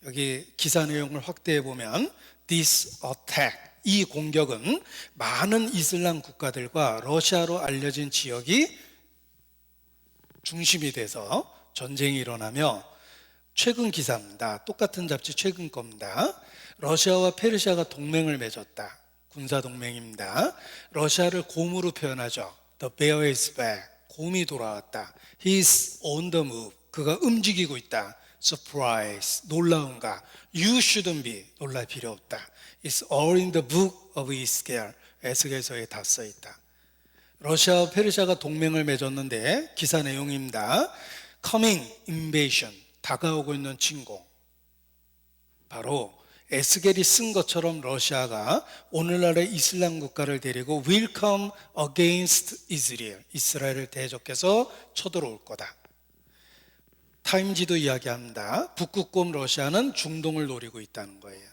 여기 기사 내용을 확대해 보면 This attack, 이 공격은 많은 이슬람 국가들과 러시아로 알려진 지역이 중심이 돼서 전쟁이 일어나며 최근 기사입니다. 똑같은 잡지 최근 겁니다. 러시아와 페르시아가 동맹을 맺었다. 군사 동맹입니다. 러시아를 곰으로 표현하죠. The bear is back. 곰이 돌아왔다. He's on the move. 그가 움직이고 있다. Surprise. 놀라운가. You shouldn't be. 놀랄 필요 없다. It's all in the book of Ezekiel. 에스겔서에 다 써있다. 러시아와 페르시아가 동맹을 맺었는데 기사 내용입니다. Coming invasion. 다가오고 있는 침공. 바로 에스겔이 쓴 것처럼 러시아가 오늘날의 이슬람 국가를 데리고 will come against Israel. 이스라엘을 대적해서 쳐들어올 거다. 타임지도 이야기합니다. 북극곰 러시아는 중동을 노리고 있다는 거예요.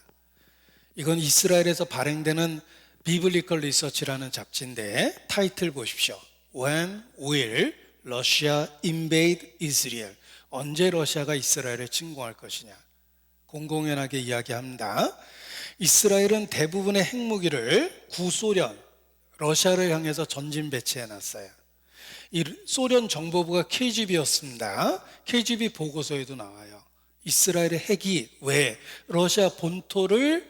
이건 이스라엘에서 발행되는 비블리컬 리서치라는 잡지인데 타이틀 보십시오. When will Russia invade Israel? 언제 러시아가 이스라엘을 침공할 것이냐? 공공연하게 이야기합니다. 이스라엘은 대부분의 핵무기를 구소련, 러시아를 향해서 전진 배치해 놨어요. 이 소련 정보부가 KGB였습니다. KGB 보고서에도 나와요. 이스라엘의 핵이 왜 러시아 본토를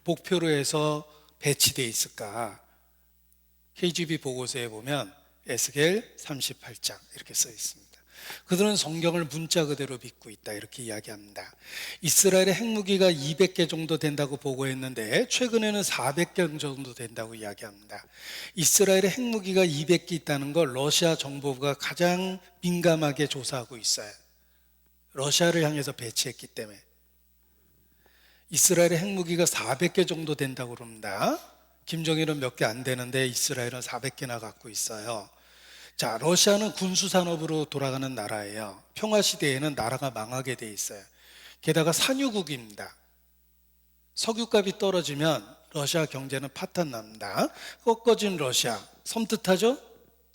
목표로 해서 배치되어 있을까? KGB 보고서에 보면 에스겔 38장 이렇게 써 있습니다. 그들은 성경을 문자 그대로 믿고 있다 이렇게 이야기합니다. 이스라엘의 핵무기가 200개 정도 된다고 보고했는데 최근에는 400개 정도 된다고 이야기합니다. 이스라엘의 핵무기가 200개 있다는 걸 러시아 정보부가 가장 민감하게 조사하고 있어요. 러시아를 향해서 배치했기 때문에. 이스라엘의 핵무기가 400개 정도 된다고 그럽니다. 김정일은 몇 개 안 되는데 이스라엘은 400개나 갖고 있어요. 자, 러시아는 군수산업으로 돌아가는 나라예요. 평화시대에는 나라가 망하게 돼 있어요. 게다가 산유국입니다. 석유값이 떨어지면 러시아 경제는 파탄납니다. 꺾어진 러시아, 섬뜩하죠?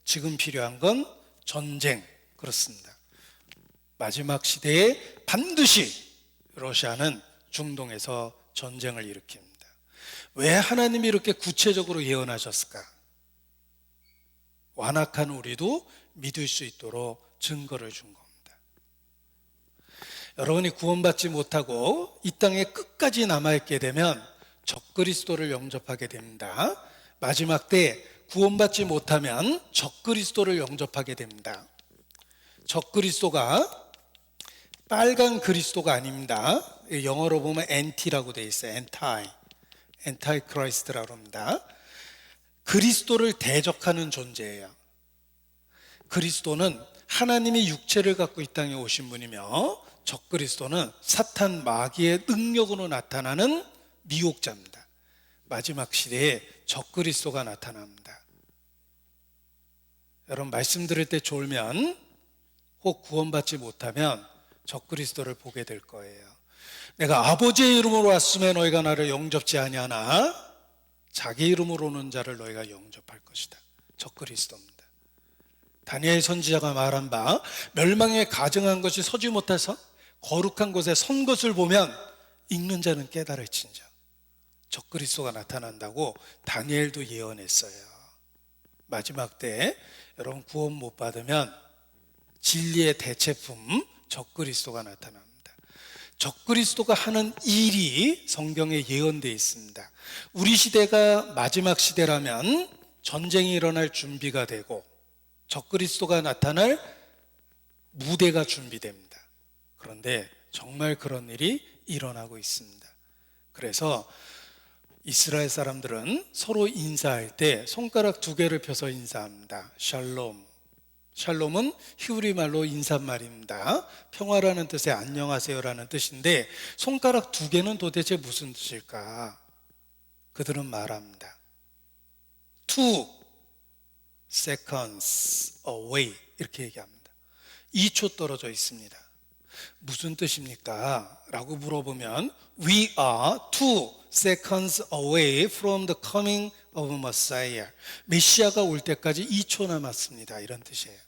지금 필요한 건 전쟁, 그렇습니다. 마지막 시대에 반드시 러시아는 중동에서 전쟁을 일으킵니다. 왜 하나님이 이렇게 구체적으로 예언하셨을까? 완악한 우리도 믿을 수 있도록 증거를 준 겁니다. 여러분이 구원받지 못하고 이 땅에 끝까지 남아있게 되면 적그리스도를 영접하게 됩니다. 마지막 때 구원받지 못하면 적그리스도를 영접하게 됩니다. 적그리스도가 빨간 그리스도가 아닙니다. 영어로 보면 anti라고 되어 있어요. anti-Christ라고 합니다. 그리스도를 대적하는 존재예요. 그리스도는 하나님이 육체를 갖고 이 땅에 오신 분이며 적그리스도는 사탄 마귀의 능력으로 나타나는 미혹자입니다. 마지막 시대에 적그리스도가 나타납니다. 여러분 말씀 들을 때 졸면 혹 구원받지 못하면 적그리스도를 보게 될 거예요. 내가 아버지의 이름으로 왔으면 너희가 나를 영접지 아니하나 자기 이름으로 오는 자를 너희가 영접할 것이다. 적그리스도입니다. 다니엘 선지자가 말한 바 멸망에 가증한 것이 서지 못해서 거룩한 곳에 선 것을 보면 읽는 자는 깨달을진저. 적그리스도가 나타난다고 다니엘도 예언했어요. 마지막 때 여러분 구원 못 받으면 진리의 대체품 적그리스도가 나타납니다. 적그리스도가 하는 일이 성경에 예언되어 있습니다. 우리 시대가 마지막 시대라면 전쟁이 일어날 준비가 되고 적그리스도가 나타날 무대가 준비됩니다. 그런데 정말 그런 일이 일어나고 있습니다. 그래서 이스라엘 사람들은 서로 인사할 때 손가락 2개를 펴서 인사합니다. 샬롬. 샬롬은 히브리 말로 인사말입니다. 평화라는 뜻의 안녕하세요라는 뜻인데 손가락 2개는 도대체 무슨 뜻일까? 그들은 말합니다. 2 seconds away 이렇게 얘기합니다. 2초 떨어져 있습니다. 무슨 뜻입니까? 라고 물어보면 We are 2 seconds away from the coming of Messiah. 메시아가 올 때까지 2초 남았습니다. 이런 뜻이에요.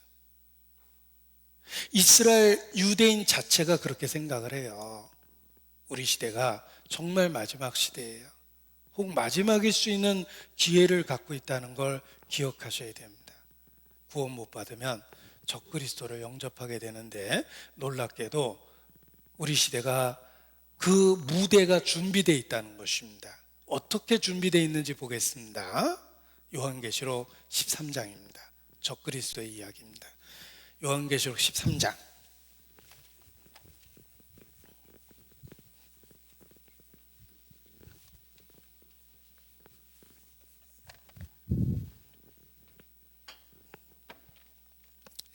이스라엘 유대인 자체가 그렇게 생각을 해요. 우리 시대가 정말 마지막 시대예요. 혹 마지막일 수 있는 기회를 갖고 있다는 걸 기억하셔야 됩니다. 구원 못 받으면 적그리스도를 영접하게 되는데 놀랍게도 우리 시대가 그 무대가 준비되어 있다는 것입니다. 어떻게 준비되어 있는지 보겠습니다. 요한계시록 13장입니다. 적그리스도의 이야기입니다. 요한계시록 13장.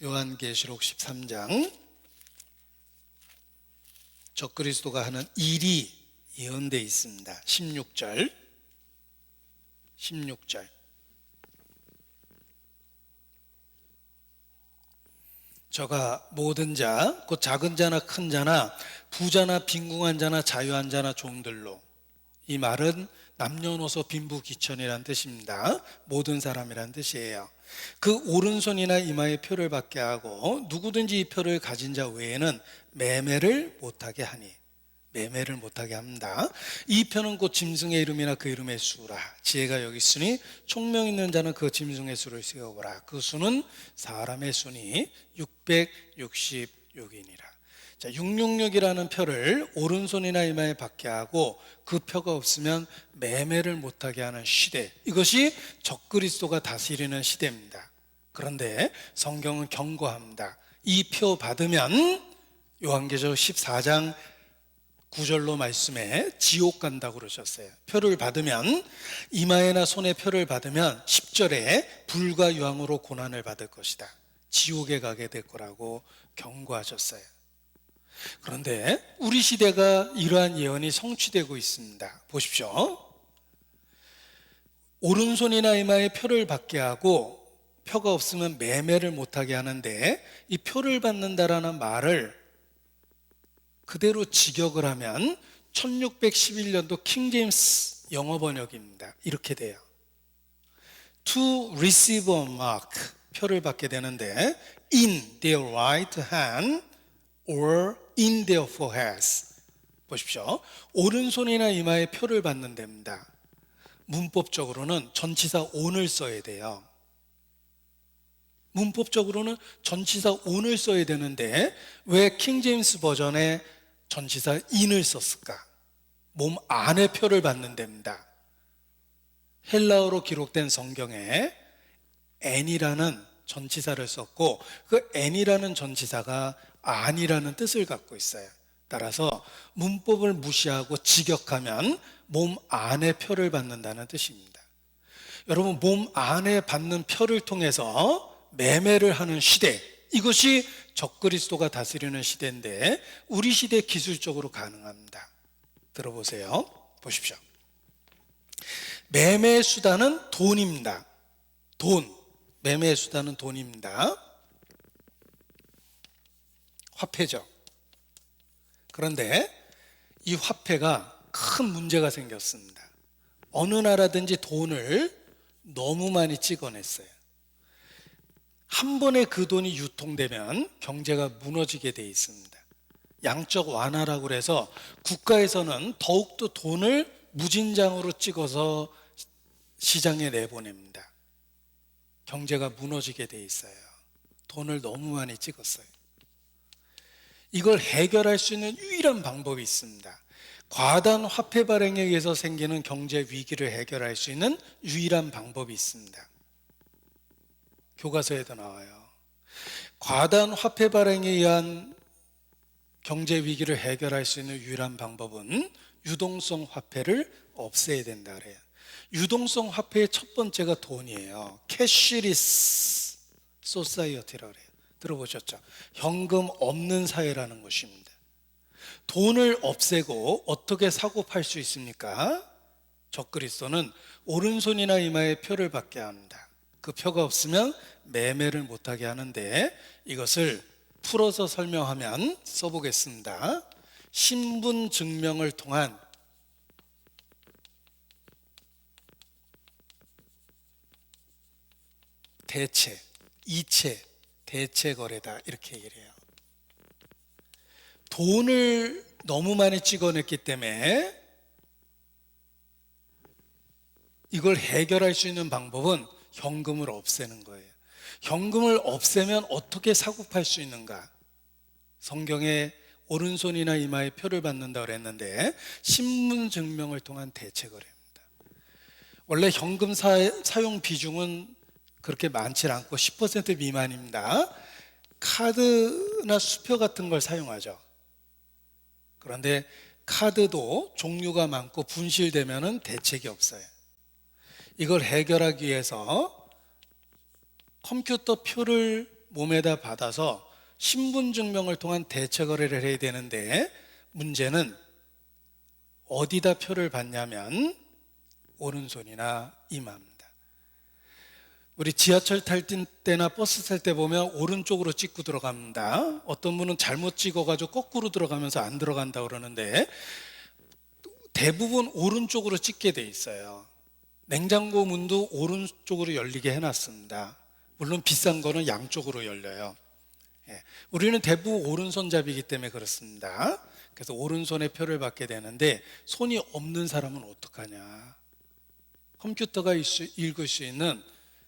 요한계시록 13장. 적그리스도가 하는 일이 예언되어 있습니다. 16절. 저가 모든 자, 곧 작은 자나 큰 자나 부자나 빈궁한 자나 자유한 자나 종들로, 이 말은 남녀노소 빈부귀천이란 뜻입니다. 모든 사람이란 뜻이에요. 그 오른손이나 이마에 표를 받게 하고 누구든지 이 표를 가진 자 외에는 매매를 못하게 하니, 매매를 못하게 합니다. 이 표는 곧 짐승의 이름이나 그 이름의 수라. 지혜가 여기 있으니 총명 있는 자는 그 짐승의 수를 세어보라. 그 수는 사람의 수니 666이니라. 자, 666이라는 표를 오른손이나 이마에 받게 하고 그 표가 없으면 매매를 못하게 하는 시대, 이것이 적그리스도가 다스리는 시대입니다. 그런데 성경은 경고합니다. 이 표 받으면 요한계시록 14장 9절로 말씀에 지옥 간다고 그러셨어요. 표를 받으면, 이마에나 손에 표를 받으면 10절에 불과 유황으로 고난을 받을 것이다. 지옥에 가게 될 거라고 경고하셨어요. 그런데 우리 시대가 이러한 예언이 성취되고 있습니다. 보십시오. 오른손이나 이마에 표를 받게 하고 표가 없으면 매매를 못하게 하는데, 이 표를 받는다라는 말을 그대로 직역을 하면 1611년도 킹제임스 영어 번역입니다. 이렇게 돼요. To receive a mark, 표를 받게 되는데 in their right hand or in their foreheads. 보십시오. 오른손이나 이마에 표를 받는 데입니다. 문법적으로는 전치사 on을 써야 돼요. 문법적으로는 전치사 on을 써야 되는데 왜 킹제임스 버전에 전치사 in을 썼을까? 몸 안에 표를 받는 데입니다. 헬라어로 기록된 성경에 n이라는 전치사를 썼고 그 n이라는 전치사가 안이라는 뜻을 갖고 있어요. 따라서 문법을 무시하고 직역하면 몸 안에 표를 받는다는 뜻입니다. 여러분, 몸 안에 받는 표를 통해서 매매를 하는 시대, 이것이 적그리스도가 다스리는 시대인데 우리 시대 기술적으로 가능합니다. 들어보세요. 보십시오. 매매 수단은 돈입니다. 돈. 매매 수단은 돈입니다. 화폐죠. 그런데 이 화폐가 큰 문제가 생겼습니다. 어느 나라든지 돈을 너무 많이 찍어냈어요. 한 번에 그 돈이 유통되면 경제가 무너지게 돼 있습니다. 양적 완화라고 해서 국가에서는 더욱더 돈을 무진장으로 찍어서 시장에 내보냅니다. 경제가 무너지게 돼 있어요. 돈을 너무 많이 찍었어요. 이걸 해결할 수 있는 유일한 방법이 있습니다. 과다한 화폐 발행에 의해서 생기는 경제 위기를 해결할 수 있는 유일한 방법이 있습니다. 교과서에도 나와요. 과다한 화폐 발행에 의한 경제 위기를 해결할 수 있는 유일한 방법은 유동성 화폐를 없애야 된다 그래요. 유동성 화폐의 첫 번째가 돈이에요. 캐시리스 소사이어티라고 그래요. 들어보셨죠? 현금 없는 사회라는 것입니다. 돈을 없애고 어떻게 사고 팔 수 있습니까? 적그리스도는 오른손이나 이마에 표를 받게 합니다. 그 표가 없으면 매매를 못하게 하는데, 이것을 풀어서 설명하면 써보겠습니다. 신분 증명을 통한 대체, 이체, 대체 거래다, 이렇게 얘기를 해요. 돈을 너무 많이 찍어냈기 때문에 이걸 해결할 수 있는 방법은 현금을 없애는 거예요. 현금을 없애면 어떻게 사고 팔 수 있는가? 성경에 오른손이나 이마에 표를 받는다고 그랬는데, 신분 증명을 통한 대체 거래입니다. 원래 현금 사용 비중은 그렇게 많지 않고 10% 미만입니다. 카드나 수표 같은 걸 사용하죠. 그런데 카드도 종류가 많고 분실되면은 대책이 없어요. 이걸 해결하기 위해서 컴퓨터 표를 몸에다 받아서 신분증명을 통한 대체 거래를 해야 되는데, 문제는 어디다 표를 받냐면 오른손이나 이마입니다. 우리 지하철 탈 때나 버스 탈 때 보면 오른쪽으로 찍고 들어갑니다. 어떤 분은 잘못 찍어가지고 거꾸로 들어가면서 안 들어간다고 그러는데, 대부분 오른쪽으로 찍게 돼 있어요. 냉장고 문도 오른쪽으로 열리게 해놨습니다. 물론 비싼 거는 양쪽으로 열려요. 우리는 대부분 오른손잡이기 때문에 그렇습니다. 그래서 오른손에 표를 받게 되는데, 손이 없는 사람은 어떡하냐? 컴퓨터가 읽을 수 있는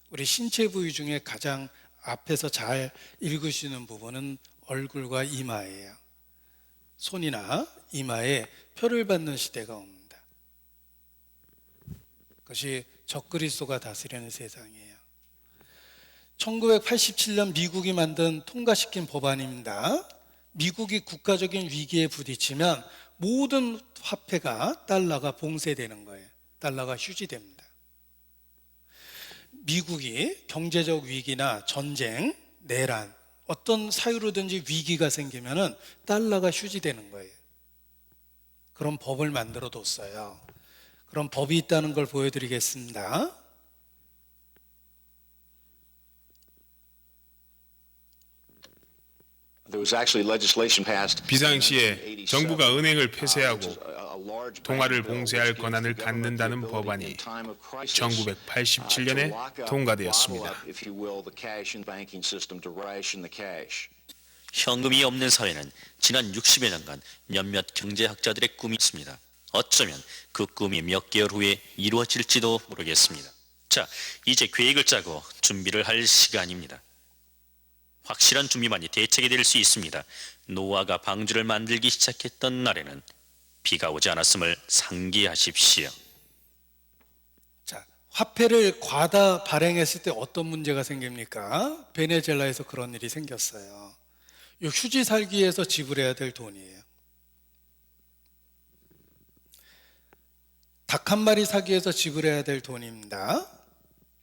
우리 신체 부위 중에 가장 앞에서 잘 읽을 수 있는 부분은 얼굴과 이마예요. 손이나 이마에 표를 받는 시대가 옵니다. 그것이 적그리스도가 다스리는 세상이에요. 1987년 미국이 만든 통과시킨 법안입니다. 미국이 국가적인 위기에 부딪히면 모든 화폐가 달러가 봉쇄되는 거예요. 달러가 휴지됩니다. 미국이 경제적 위기나 전쟁, 내란, 어떤 사유로든지 위기가 생기면은 달러가 휴지되는 거예요. 그런 법을 만들어 뒀어요. 그런 법이 있다는 걸 보여드리겠습니다. 비상시에 정부가 은행을 폐쇄하고 통화를 봉쇄할 권한을 갖는다는 법안이 1987년에 통과되었습니다. 현금이 없는 사회는 지난 60여 년간 몇몇 경제학자들의 꿈이었습니다. 어쩌면 그 꿈이 몇 개월 후에 이루어질지도 모르겠습니다. 자, 이제 계획을 짜고 준비를 할 시간입니다. 확실한 준비만이 대책이 될 수 있습니다. 노아가 방주를 만들기 시작했던 날에는 비가 오지 않았음을 상기하십시오. 자, 화폐를 과다 발행했을 때 어떤 문제가 생깁니까? 베네수엘라에서 그런 일이 생겼어요. 이 휴지 살기 위해서 지불해야 될 돈이에요. 닭 한 마리 사기 위해서 지불해야 될 돈입니다.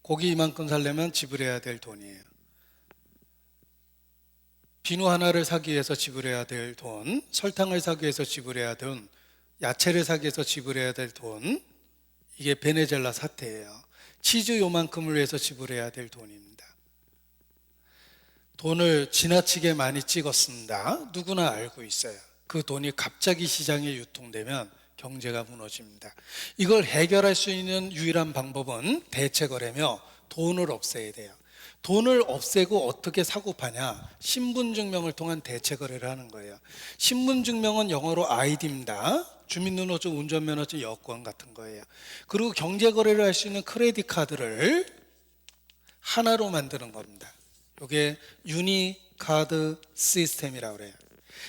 고기 이만큼 살려면 지불해야 될 돈이에요. 비누 하나를 사기 위해서 지불해야 될 돈, 설탕을 사기 위해서 지불해야 될 돈, 야채를 사기 위해서 지불해야 될 돈, 이게 베네수엘라 사태예요. 치즈 요만큼을 위해서 지불해야 될 돈입니다. 돈을 지나치게 많이 찍었습니다. 누구나 알고 있어요. 그 돈이 갑자기 시장에 유통되면 경제가 무너집니다. 이걸 해결할 수 있는 유일한 방법은 대체 거래며 돈을 없애야 돼요. 돈을 없애고 어떻게 사고 파냐? 신분증명을 통한 대체 거래를 하는 거예요. 신분증명은 영어로 ID입니다. 주민등록증, 운전면허증, 여권 같은 거예요. 그리고 경제 거래를 할 수 있는 크레딧 카드를 하나로 만드는 겁니다. 이게 유니카드 시스템이라고 그래요.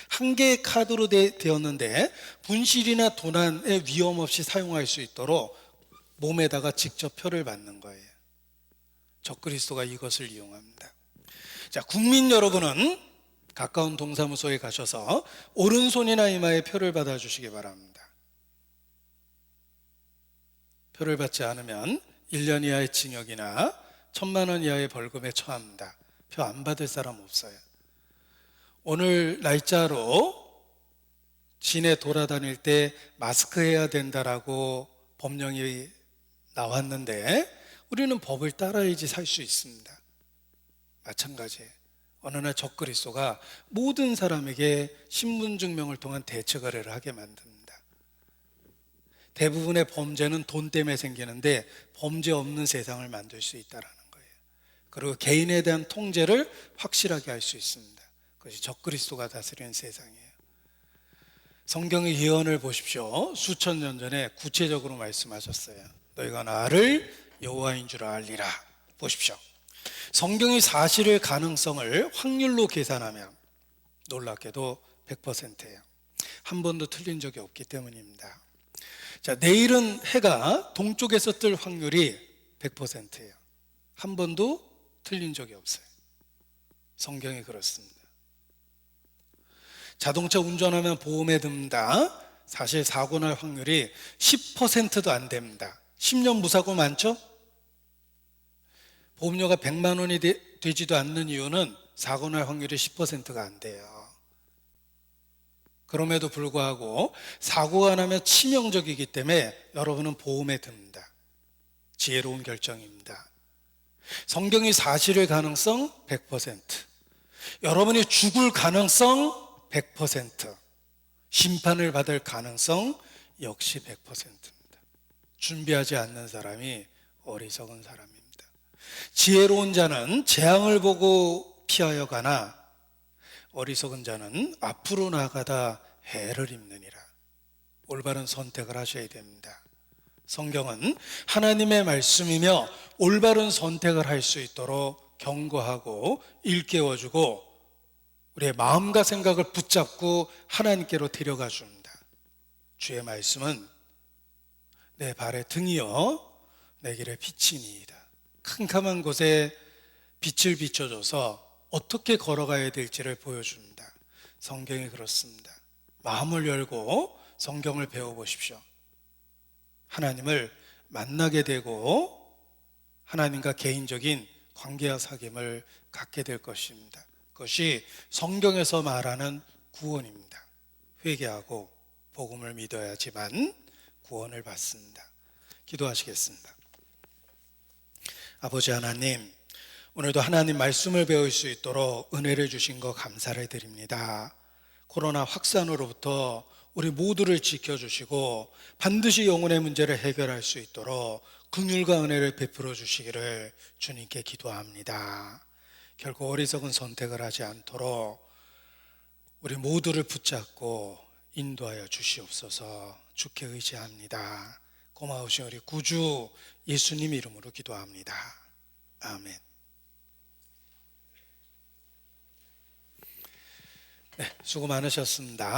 한 개의 카드로 되었는데 분실이나 도난의 위험 없이 사용할 수 있도록 몸에다가 직접 표를 받는 거예요. 적그리스도가 이것을 이용합니다. 자, 국민 여러분은 가까운 동사무소에 가셔서 오른손이나 이마에 표를 받아주시기 바랍니다. 표를 받지 않으면 1년 이하의 징역이나 1,000만 원 이하의 벌금에 처합니다. 표 안 받을 사람 없어요. 오늘 날짜로 시내 돌아다닐 때 마스크 해야 된다라고 법령이 나왔는데 우리는 법을 따라야지 살 수 있습니다. 마찬가지예요. 어느 날 적그리스도가 모든 사람에게 신분증명을 통한 대처 거래를 하게 만듭니다. 대부분의 범죄는 돈 때문에 생기는데 범죄 없는 세상을 만들 수 있다는 거예요. 그리고 개인에 대한 통제를 확실하게 할 수 있습니다. 그것이 적그리스도가 다스리는 세상이에요. 성경의 예언을 보십시오. 수천 년 전에 구체적으로 말씀하셨어요. 너희가 나를 여호와인 줄 알리라. 보십시오. 성경의 사실의 가능성을 확률로 계산하면 놀랍게도 100%예요. 한 번도 틀린 적이 없기 때문입니다. 자, 내일은 해가 동쪽에서 뜰 확률이 100%예요. 한 번도 틀린 적이 없어요. 성경이 그렇습니다. 자동차 운전하면 보험에 듭니다. 사실 사고 날 확률이 10%도 안 됩니다. 10년 무사고 많죠? 보험료가 100만 원이 되지도 않는 이유는 사고 날 확률이 10%가 안 돼요. 그럼에도 불구하고 사고가 나면 치명적이기 때문에 여러분은 보험에 듭니다. 지혜로운 결정입니다. 성경이 사실의 가능성 100%, 여러분이 죽을 가능성 100%, 심판을 받을 가능성 역시 100%입니다. 준비하지 않는 사람이 어리석은 사람입니다. 지혜로운 자는 재앙을 보고 피하여 가나 어리석은 자는 앞으로 나아가다 해를 입느니라. 올바른 선택을 하셔야 됩니다. 성경은 하나님의 말씀이며 올바른 선택을 할 수 있도록 경고하고 일깨워주고 우리의 마음과 생각을 붙잡고 하나님께로 데려가 줍니다. 주의 말씀은 내 발의 등이요 내 길의 빛이니이다. 캄캄한 곳에 빛을 비춰줘서 어떻게 걸어가야 될지를 보여줍니다. 성경이 그렇습니다. 마음을 열고 성경을 배워보십시오. 하나님을 만나게 되고 하나님과 개인적인 관계와 사귐을 갖게 될 것입니다. 그것이 성경에서 말하는 구원입니다. 회개하고 복음을 믿어야지만 구원을 받습니다. 기도하시겠습니다. 아버지 하나님, 오늘도 하나님 말씀을 배울 수 있도록 은혜를 주신 것 감사를 드립니다. 코로나 확산으로부터 우리 모두를 지켜주시고 반드시 영혼의 문제를 해결할 수 있도록 긍휼과 은혜를 베풀어 주시기를 주님께 기도합니다. 결코 어리석은 선택을 하지 않도록 우리 모두를 붙잡고 인도하여 주시옵소서. 주께 의지합니다. 고마우신 우리 구주 예수님 이름으로 기도합니다. 아멘. 네, 수고 많으셨습니다.